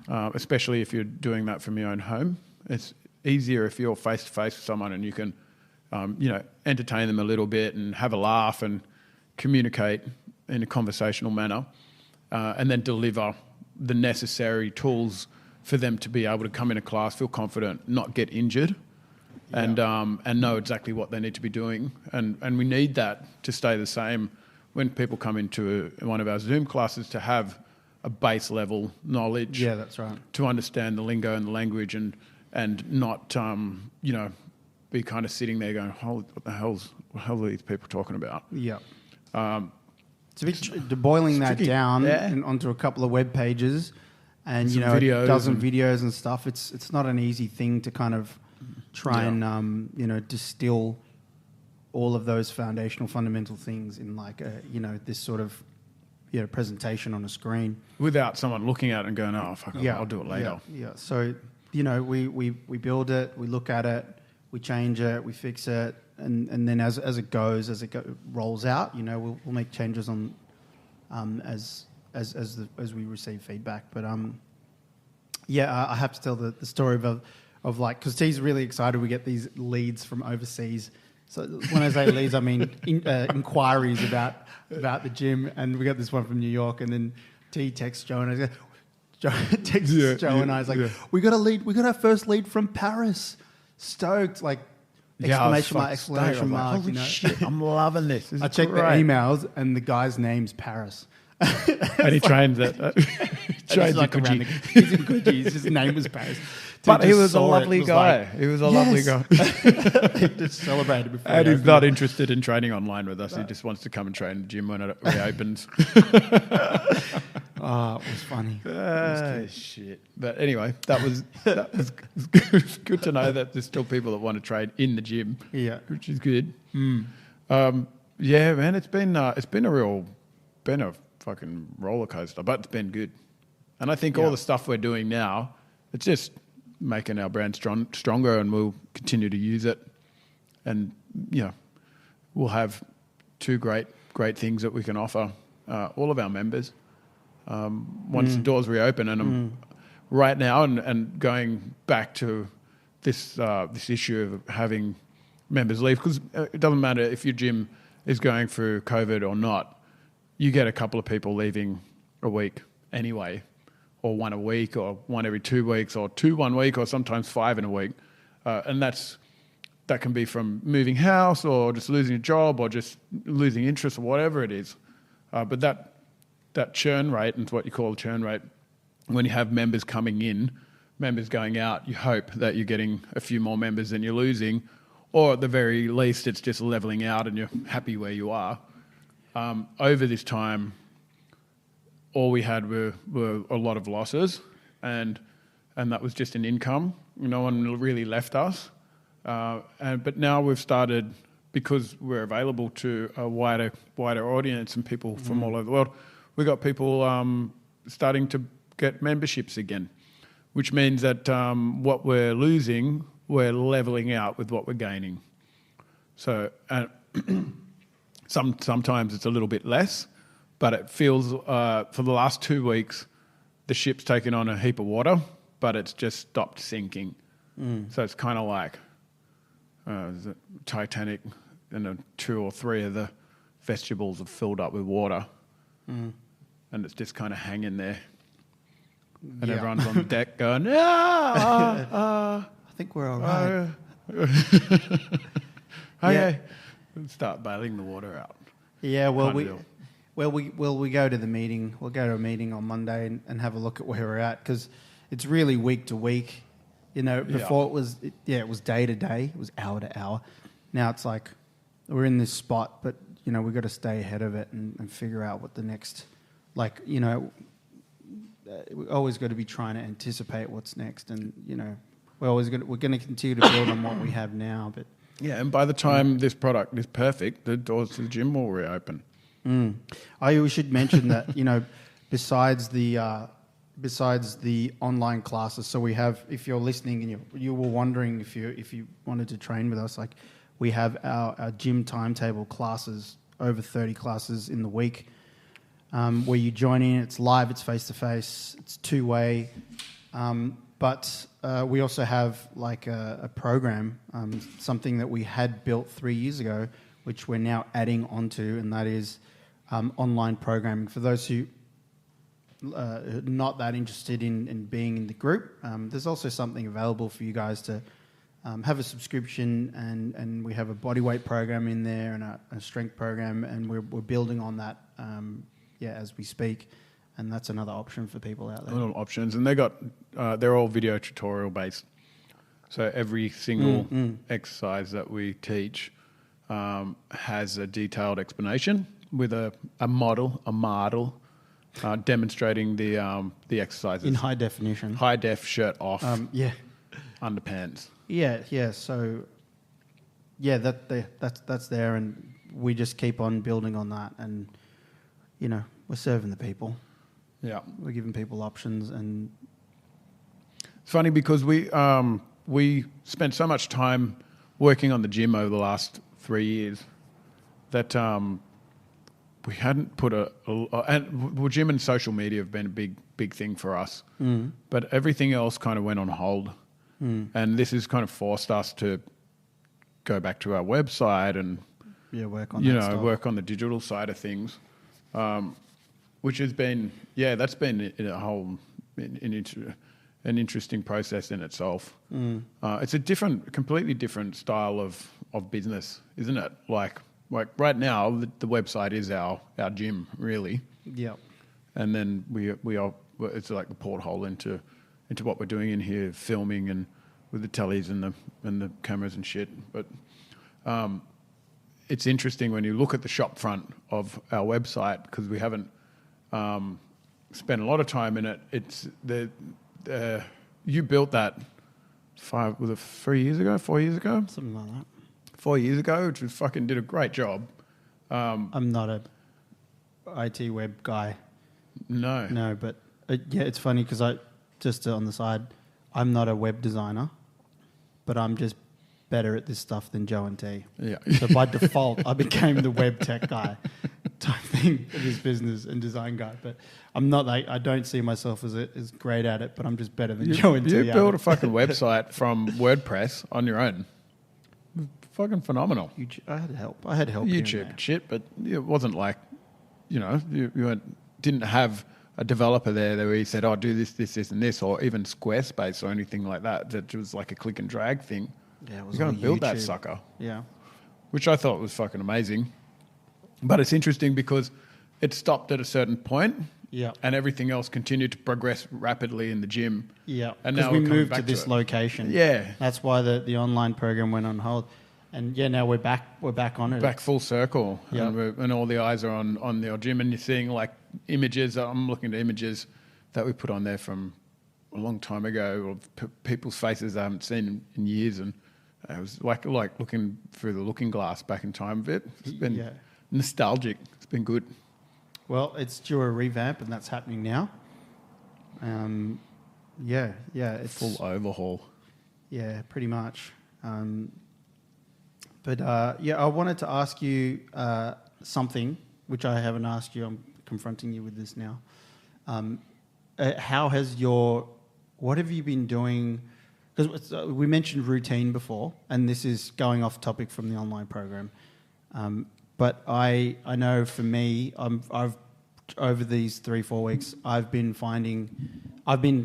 Especially if you're doing that from your own home, it's easier if you're face to face with someone and you can, entertain them a little bit and have a laugh and communicate in a conversational manner, and then deliver the necessary tools for them to be able to come into class, feel confident, not get injured, and know exactly what they need to be doing. And we need that to stay the same when people come into one of our Zoom classes, to have a base level knowledge.
Yeah, that's right.
To understand the lingo and the language, and not be kind of sitting there going, what the hell are these people talking about?
Yeah. It's a bit boiling that
tricky.
down
Yeah.
onto a couple of web pages, and
Some
a dozen videos and stuff. It's not an easy thing to kind of try and distill all of those foundational fundamental things in this sort of presentation on a screen
without someone looking at it and going, oh fuck, I'll do it later.
Yeah. So we build it, we look at it, we change it, we fix it, and then as it rolls out, we'll make changes on as we receive feedback. But I have to tell the story of because T's really excited. We get these leads from overseas. So when I say leads, I mean inquiries about the gym, and we got this one from New York, and then T texts Joe, and I go, Joe and I was like, we got a lead, we got our first lead from Paris. Stoked, exclamation mark.
Holy shit, I'm loving this.
I checked the emails, and the guy's name's Paris.
And he trains it.
Trains in Coogee. He's in Coogee. His name was Paris.
But he was a lovely guy. He was a lovely guy.
He just celebrated before.
And he's not interested in training online with us. No. He just wants to come and train in the gym when it reopens.
Oh, it was funny.
Shit. But anyway, that was good to know that there's still people that want to train in the gym.
Yeah,
which is good. Yeah, man, it's been a fucking roller coaster, but it's been good. And I think all the stuff we're doing now, it's just making our brand stronger, and we'll continue to use it. And we'll have two great things that we can offer all of our members once the doors reopen. And right now, and going back to this issue of having members leave, because it doesn't matter if your gym is going through COVID or not, you get a couple of people leaving a week anyway, or one a week, or one every 2 weeks, or 2 1 week, or sometimes 5 in a week. And that can be from moving house, or just losing a job, or just losing interest, or whatever it is. But that churn rate, and what you call a churn rate, when you have members coming in, members going out, you hope that you're getting a few more members than you're losing, or at the very least it's just leveling out and you're happy where you are. Over this time, all we had were a lot of losses, and that was just an income. No one really left us. But now we've started, because we're available to a wider audience and people from all over the world, we've got people starting to get memberships again, which means that what we're losing, we're leveling out with what we're gaining. So sometimes it's a little bit less, but it feels, for the last 2 weeks, the ship's taken on a heap of water, but it's just stopped sinking. So it's kind of like the Titanic, and 2 or 3 of the vegetables have filled up with water, and it's just kind of hanging there. And everyone's on the deck going,
I think we're all right.
Okay. Start bailing the water out.
Yeah, well, we go to the meeting. We'll go to a meeting on Monday and have a look at where we're at, because it's really week to week. Before it was day to day. It was hour to hour. Now it's like we're in this spot, but we've got to stay ahead of it and figure out what the next, we always got to be trying to anticipate what's next, and we're going to continue to build on what we have now. But
yeah, and by the time this product is perfect, the doors to the gym will reopen.
We should mention that besides the online classes, so we have, if you're listening and you were wondering if you wanted to train with us, we have our gym timetable classes, over 30 classes in the week. Where you join in, it's live, it's face-to-face, it's two-way. But we also have a program, something that we had built 3 years ago, which we're now adding onto, and that is online programming. For those who are not that interested in being in the group, there's also something available for you guys to have a subscription, and we have a bodyweight program in there and a strength program, and we're building on that as we speak, and that's another option for people out there.
Little options, and they're all video tutorial based. So every single exercise that we teach has a detailed explanation with a model demonstrating the exercises
in high definition,
high def, shirt off, underpants.
So that's there, and we just keep on building on that, and we're serving the people.
Yeah,
we're giving people options, and
it's funny because we spent so much time working on the gym over the last 3 years that we hadn't put and gym and social media have been a big thing for us, but everything else kind of went on hold, and this has kind of forced us to go back to our website and
work on
work on the digital side of things. Which has been, that's been a whole an interesting process in itself. It's a completely different style of business, isn't it? Like right now, the website is our gym, really.
Yeah.
And then we are, it's like the porthole into what we're doing in here, filming and with the tellies and the cameras and shit. But it's interesting when you look at the shop front of our website, because we haven't spent a lot of time in it. It's you built that 4 years ago,
something like that.
4 years ago, which was fucking did a great job.
I'm not a IT web guy.
No,
but it's funny because on the side, I'm not a web designer, but I'm just better at this stuff than Joe and T.
Yeah.
So by default, I became the web tech guy type thing of this business and design guy. But I'm not I don't see myself as great at it, but I'm just better than Joe and T.
You built a fucking website from WordPress on your own. fucking phenomenal.
I had help. I had help. here and
YouTube
there.
and shit, but it wasn't like, you didn't have a developer there where he said, "Oh, do this, this, this, and this," or even Squarespace or anything like that. That was like a click and drag thing.
Yeah, it was
You're going
on
to build that
YouTube.
sucker,
Yeah.
which I thought was fucking amazing. But it's interesting because it stopped at a certain point,
Yeah.
and everything else continued to progress rapidly in the gym.
Yeah.
And
Because
now
we
we're coming
moved
back
to this
it.
location.
Yeah.
That's why the online program went on hold. And yeah, now we're back on it.
Back full circle,
Yeah.
and all the eyes are on the gym, and you're seeing like images. I'm looking at images that we put on there from a long time ago of people's faces I haven't seen in years, and it was like looking through the looking glass back in time a bit. It's been nostalgic. It's been good.
Well, it's due a revamp, and that's happening now. It's
Full overhaul.
Yeah, pretty much. But I wanted to ask you something which I haven't asked you. I'm confronting you with this now. What have you been doing? Because we mentioned routine before, and this is going off topic from the online program. But I know for me, I've over these 3-4 weeks, I've been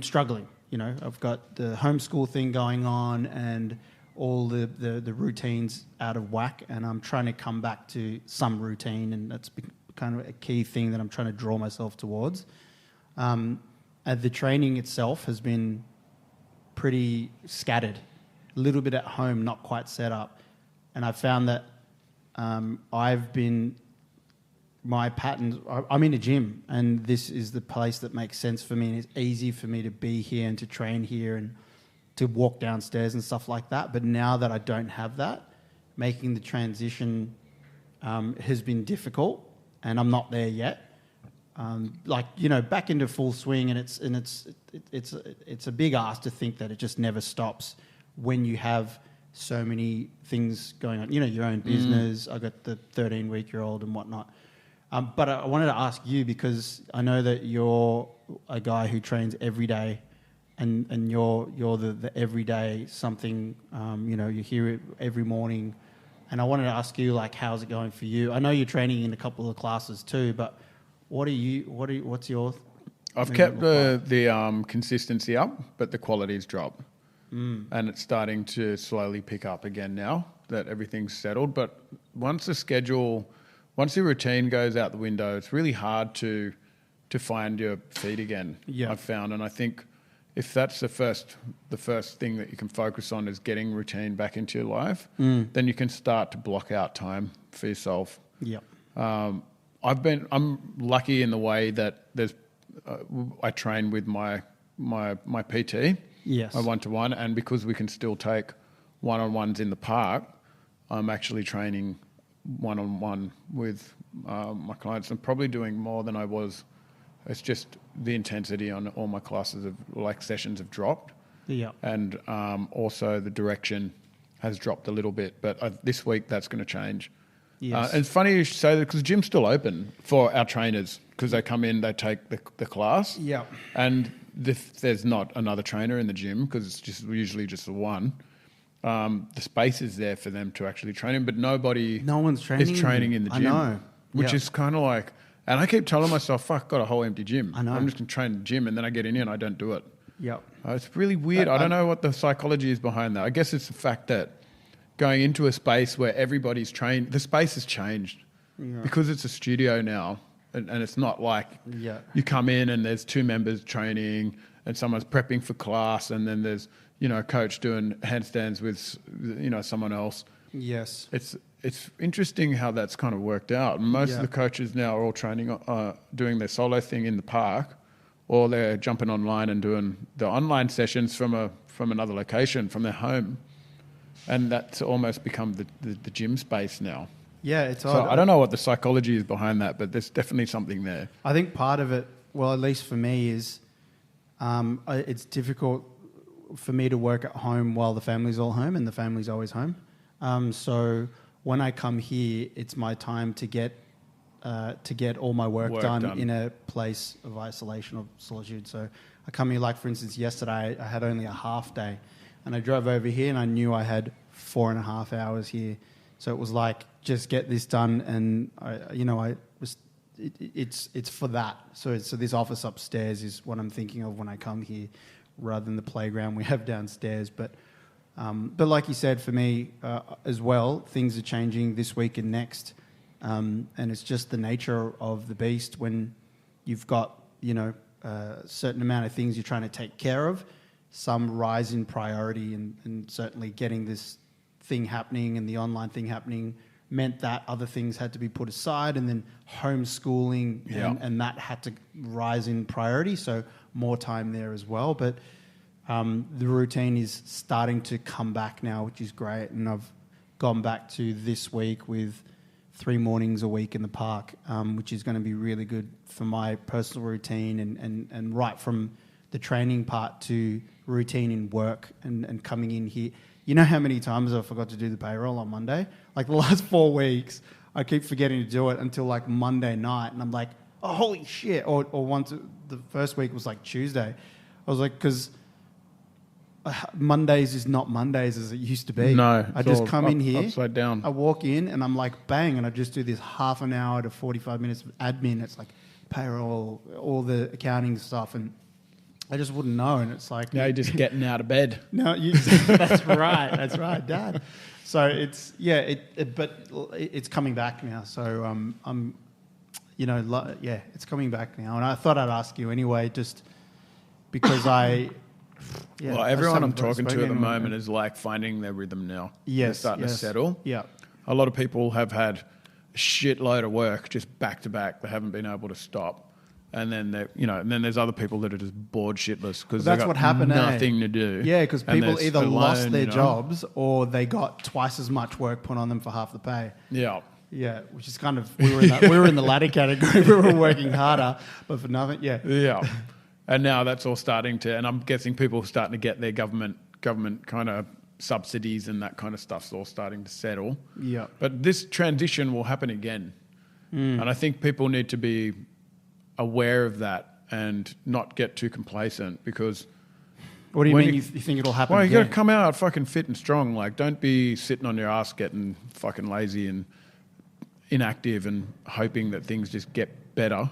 struggling. I've got the homeschool thing going on, and all the routines out of whack, and I'm trying to come back to some routine, and that's been kind of a key thing that I'm trying to draw myself towards. The training itself has been pretty scattered, a little bit at home, not quite set up, and I found that my patterns, I'm in a gym, and this is the place that makes sense for me, and it's easy for me to be here and to train here and to walk downstairs and stuff like that. But now that I don't have that, making the transition has been difficult, and I'm not there yet. Back into full swing, and it's a big ask to think that it just never stops when you have so many things going on. Your own business. I got the 13-week-old and whatnot. But I wanted to ask you, because I know that you're a guy who trains every day. And you're the everyday something, you hear it every morning. And I wanted to ask you, how's it going for you? I know you're training in a couple of classes too, but what's your...
I've kept the consistency up, but the quality's dropped. And it's starting to slowly pick up again now that everything's settled. But once the routine goes out the window, it's really hard to find your feet again, I've found. And I think if that's the first thing that you can focus on is getting routine back into your life, then you can start to block out time for yourself.
Yeah.
I'm lucky in the way that I train with my PT,
Yes.
my 1-to-1, and because we can still take one-on-ones in the park, I'm actually training one-on-one with my clients. I'm probably doing more than I was. It's just the intensity on all my classes sessions have dropped.
Yeah.
And also the direction has dropped a little bit. But this week that's going to change.
Yes.
And it's funny you should say that, because the gym's still open for our trainers, because they come in, they take the class.
Yeah.
And if there's not another trainer in the gym, because it's usually just the one, the space is there for them to actually train in, but no one's training in the gym.
I know.
Which is kind of like... And I keep telling myself, fuck, I've got a whole empty gym.
I know.
I'm just going to train in the gym, and then I get in here and I don't do it.
Yep.
It's really weird. I don't know what the psychology is behind that. I guess it's the fact that going into a space where everybody's trained, the space has changed. Yeah. Because it's a studio now, and it's not like you come in and there's 2 members training and someone's prepping for class, and then there's, a coach doing handstands with, someone else.
Yes.
It's interesting how that's kind of worked out. Most of the coaches now are all training, doing their solo thing in the park, or they're jumping online and doing the online sessions from another location, from their home. And that's almost become the gym space now.
Yeah, it's
so
odd.
I don't know what the psychology is behind that, but there's definitely something there.
I think part of it, well, at least for me, is it's difficult for me to work at home while the family's all home, and the family's always home. So when I come here, it's my time to get all my work done in a place of isolation or solitude. So I come here, for instance, yesterday I had only a half day, and I drove over here and I knew I had 4.5 hours here. So it was like, just get this done. And it's for that. So this office upstairs is what I'm thinking of when I come here, rather than the playground we have downstairs. But like you said, for me as well, things are changing this week and next. And it's just the nature of the beast when you've got, a certain amount of things you're trying to take care of, some rise in priority, and certainly getting this thing happening and the online thing happening meant that other things had to be put aside, and then homeschooling and that had to rise in priority. So more time there as well. But the routine is starting to come back now, which is great. And I've gone back to this week with 3 mornings a week in the park, which is going to be really good for my personal routine and right from the training part to routine in work and coming in here. You know how many times I forgot to do the payroll on Monday? Like the last 4 weeks, I keep forgetting to do it until like Monday night. And I'm like, oh, holy shit. Or once, the first week was like Tuesday. I was like, because Mondays is not Mondays as it used to be.
No.
I just come in here.
Upside down.
I walk in and I'm like, bang. And I just do this half an hour to 45 minutes of admin. It's like payroll, all the accounting stuff. And I just wouldn't know. And it's like...
Now you're just getting out of bed.
No, that's right. That's right, Dad. So it's, but it's coming back now. So I'm, it's coming back now. And I thought I'd ask you anyway, just because
well, everyone I'm talking to at the moment is like finding their rhythm now.
Yes.
They're starting to settle.
Yeah.
A lot of people have had a shitload of work just back to back. They haven't been able to stop. And then and then there's other people that are just bored shitless because they've got nothing to do.
Yeah, because people either lost their jobs or they got twice as much work put on them for half the pay.
Yeah.
Yeah, which is kind of, we were in the latter category. We were working harder, but for nothing. Yeah.
Yeah. And now that's all starting to, and I'm guessing people are starting to get their government kind of subsidies and that kind of stuff's all starting to settle.
Yeah.
But this transition will happen again. And I think people need to be aware of that and not get too complacent because...
What do you mean you think it'll happen
again? Well, you got to come out fucking fit and strong. Like, don't be sitting on your ass getting fucking lazy and inactive and hoping that things just get better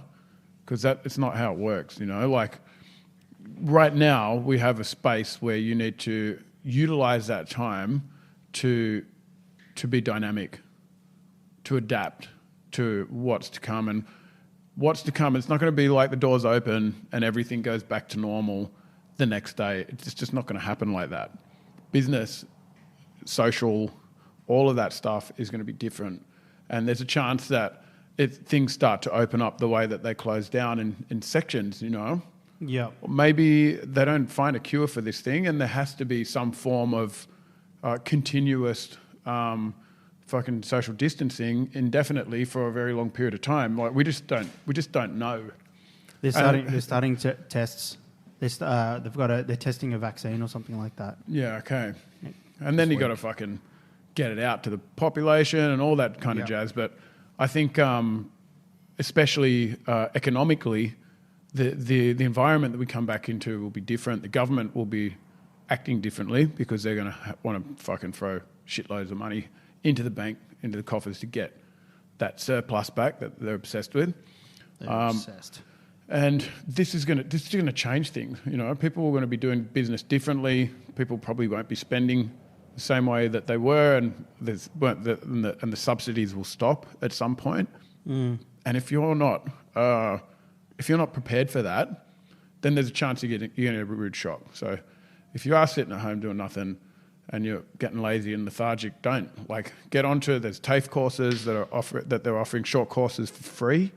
because it's not how it works, Like, right now, we have a space where you need to utilize that time to be dynamic, to adapt to what's to come. And what's to come, it's not going to be like the doors open and everything goes back to normal the next day. It's just not going to happen like that. Business, social, all of that stuff is going to be different. And there's a chance that things start to open up the way that they close down in sections,
Yeah.
Maybe they don't find a cure for this thing and there has to be some form of continuous fucking social distancing indefinitely for a very long period of time. Like we just don't know.
They're starting tests. They're testing a vaccine or something like that.
Yeah, okay. And then you got to fucking get it out to the population and all that kind of jazz. But I think, especially economically, the environment that we come back into will be different. The government will be acting differently because they're going to want to fucking throw shitloads of money into the bank, into the coffers to get that surplus back that they're obsessed with.
They're obsessed.
And this is going to change things. People are going to be doing business differently. People probably won't be spending the same way that they were, and the subsidies will stop at some point. And if you're not prepared for that, then there's a chance you're getting a rude shock. So if you are sitting at home doing nothing and you're getting lazy and lethargic, don't get onto. There's TAFE courses that they're offering short courses for free.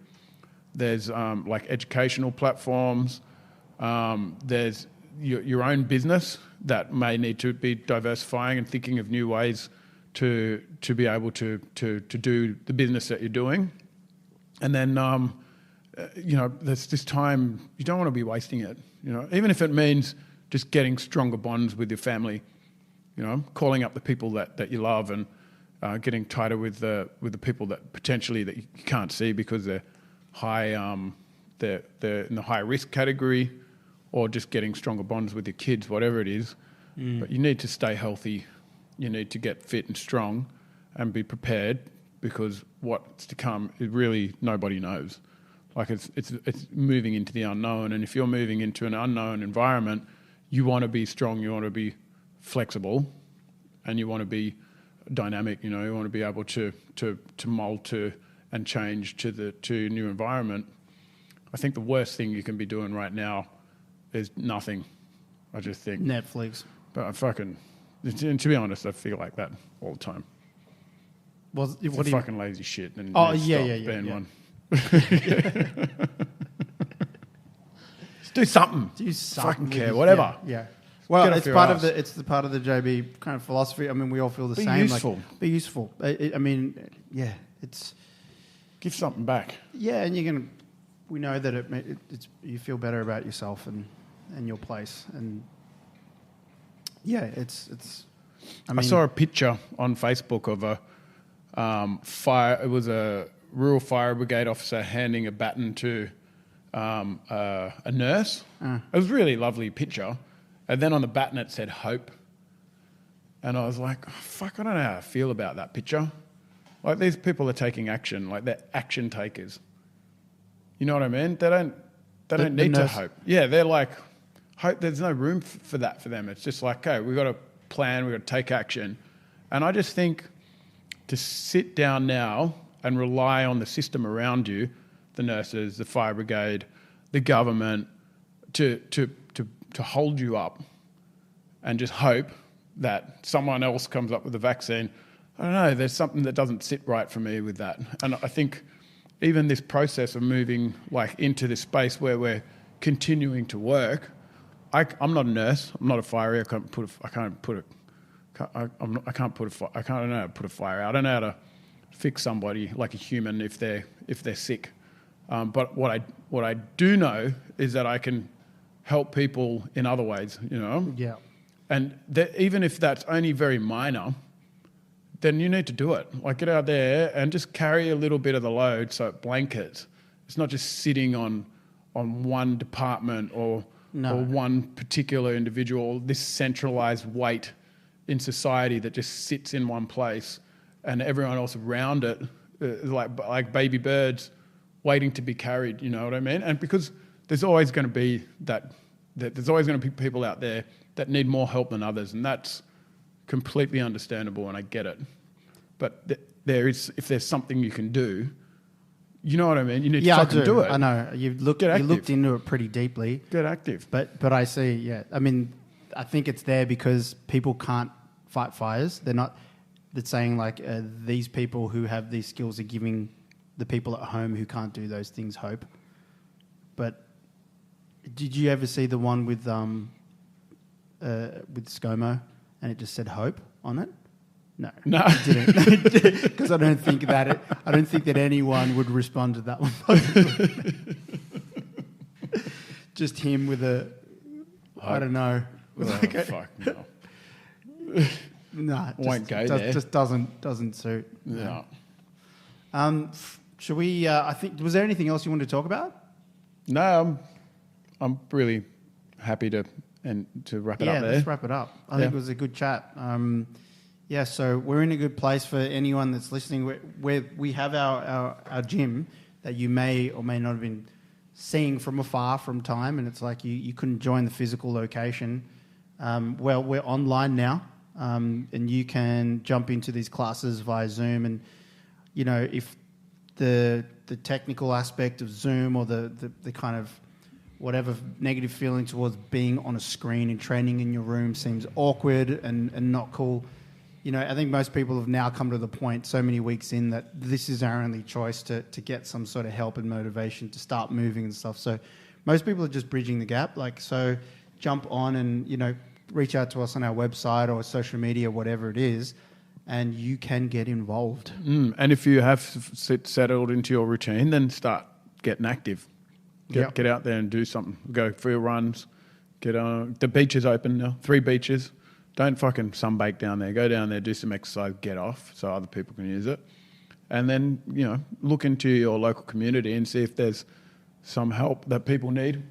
There's educational platforms. There's your own business that may need to be diversifying and thinking of new ways to be able to do the business that you're doing. And then there's this time you don't want to be wasting it. Even if it means just getting stronger bonds with your family. Calling up the people that you love and getting tighter with the people that potentially that you can't see because they're high, they're in the high risk category, or just getting stronger bonds with your kids, whatever it is. But you need to stay healthy you need to get fit and strong and be prepared, because what's to come is really nobody knows. Like it's moving into the unknown, and if you're moving into an unknown environment, you want to be strong, you want to be flexible, and you want to be dynamic. You want to be able to mold to and change to a new environment. I think the worst thing you can be doing right now is nothing. I just think
Netflix.
But to be honest, I feel like that all the time. It's fucking lazy shit. And being one. Just do something. Fucking care, whatever.
Yeah. Well, it's part of the JB kind of philosophy. I mean, we all feel the same.
Be useful.
Like, be useful. It's
give something back.
Yeah, and we know that you feel better about yourself and your place, and it's. I
saw a picture on Facebook of a fire. It was a rural fire brigade officer handing a baton to a nurse. It was a really lovely picture. And then on the baton it said hope. And I was like, oh, fuck, I don't know how I feel about that picture. Like, these people are taking action, like they're action takers. You know what I mean? They don't need to hope. Yeah, they're like, hope. There's no room for that for them. It's just like, okay, we've got a plan, we've got to take action. And I just think to sit down now and rely on the system around you, the nurses, the fire brigade, the government, to hold you up and just hope that someone else comes up with a vaccine. I don't know, there's something that doesn't sit right for me with that. And I think even this process of moving into this space where we're continuing to work, I'm not a nurse, I'm not a fire. I can't know how to put a fire out. I don't know how to fix somebody like a human if they're sick. But what I do know is that I can help people in other ways,
Yeah.
And even if that's only very minor, then you need to do it. Like, get out there and just carry a little bit of the load so it blankets. It's not just sitting on one department or one particular individual, this centralized weight in society that just sits in one place, and everyone else around it is like baby birds waiting to be carried, you know what I mean? And because there's always going to be there's always going to be people out there that need more help than others, and that's completely understandable, and I get it. But if there's something you can do, you know what I mean? You need to fucking do it.
I know. You looked into it pretty deeply.
Get active.
But I see, yeah. I mean, I think it's there because people can't fight fires. They're saying these people who have these skills are giving the people at home who can't do those things hope. But did you ever see the one with ScoMo and it just said hope on it? No, I didn't, because I don't think that anyone would respond to that one. Just him with I don't know.
Fuck no.
No,
won't go there.
Just doesn't suit.
No.
Should we? I think. Was there anything else you wanted to talk about?
No, I'm really happy to wrap it up there.
Let's wrap it up. I think it was a good chat. So we're in a good place for anyone that's listening. Where we have our gym that you may or may not have been seeing from afar from time, and it's like you couldn't join the physical location. Well, we're online now, and you can jump into these classes via Zoom. And if the technical aspect of Zoom or the kind of whatever negative feeling towards being on a screen and training in your room seems awkward and not cool, I think most people have now come to the point so many weeks in that this is our only choice to get some sort of help and motivation to start moving and stuff. So most people are just bridging the gap. So jump on and, reach out to us on our website or social media, whatever it is, and you can get involved.
And if you have settled into your routine, then start getting active. Get out there and do something. Go for your runs. Get on. The beach is open now. 3 beaches. Don't fucking sunbake down there. Go down there, do some exercise, get off so other people can use it. And then, look into your local community and see if there's some help that people need.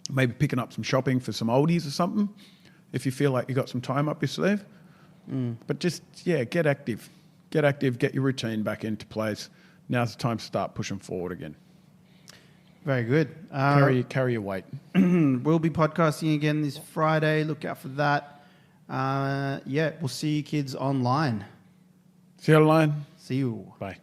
Maybe picking up some shopping for some oldies or something if you feel like you got some time up your sleeve. But just, get active. Get active, get your routine back into place. Now's the time to start pushing forward again.
Very good.
Carry your weight.
We'll be podcasting again this Friday. Look out for that. We'll see you kids online.
See you online.
See you.
Bye.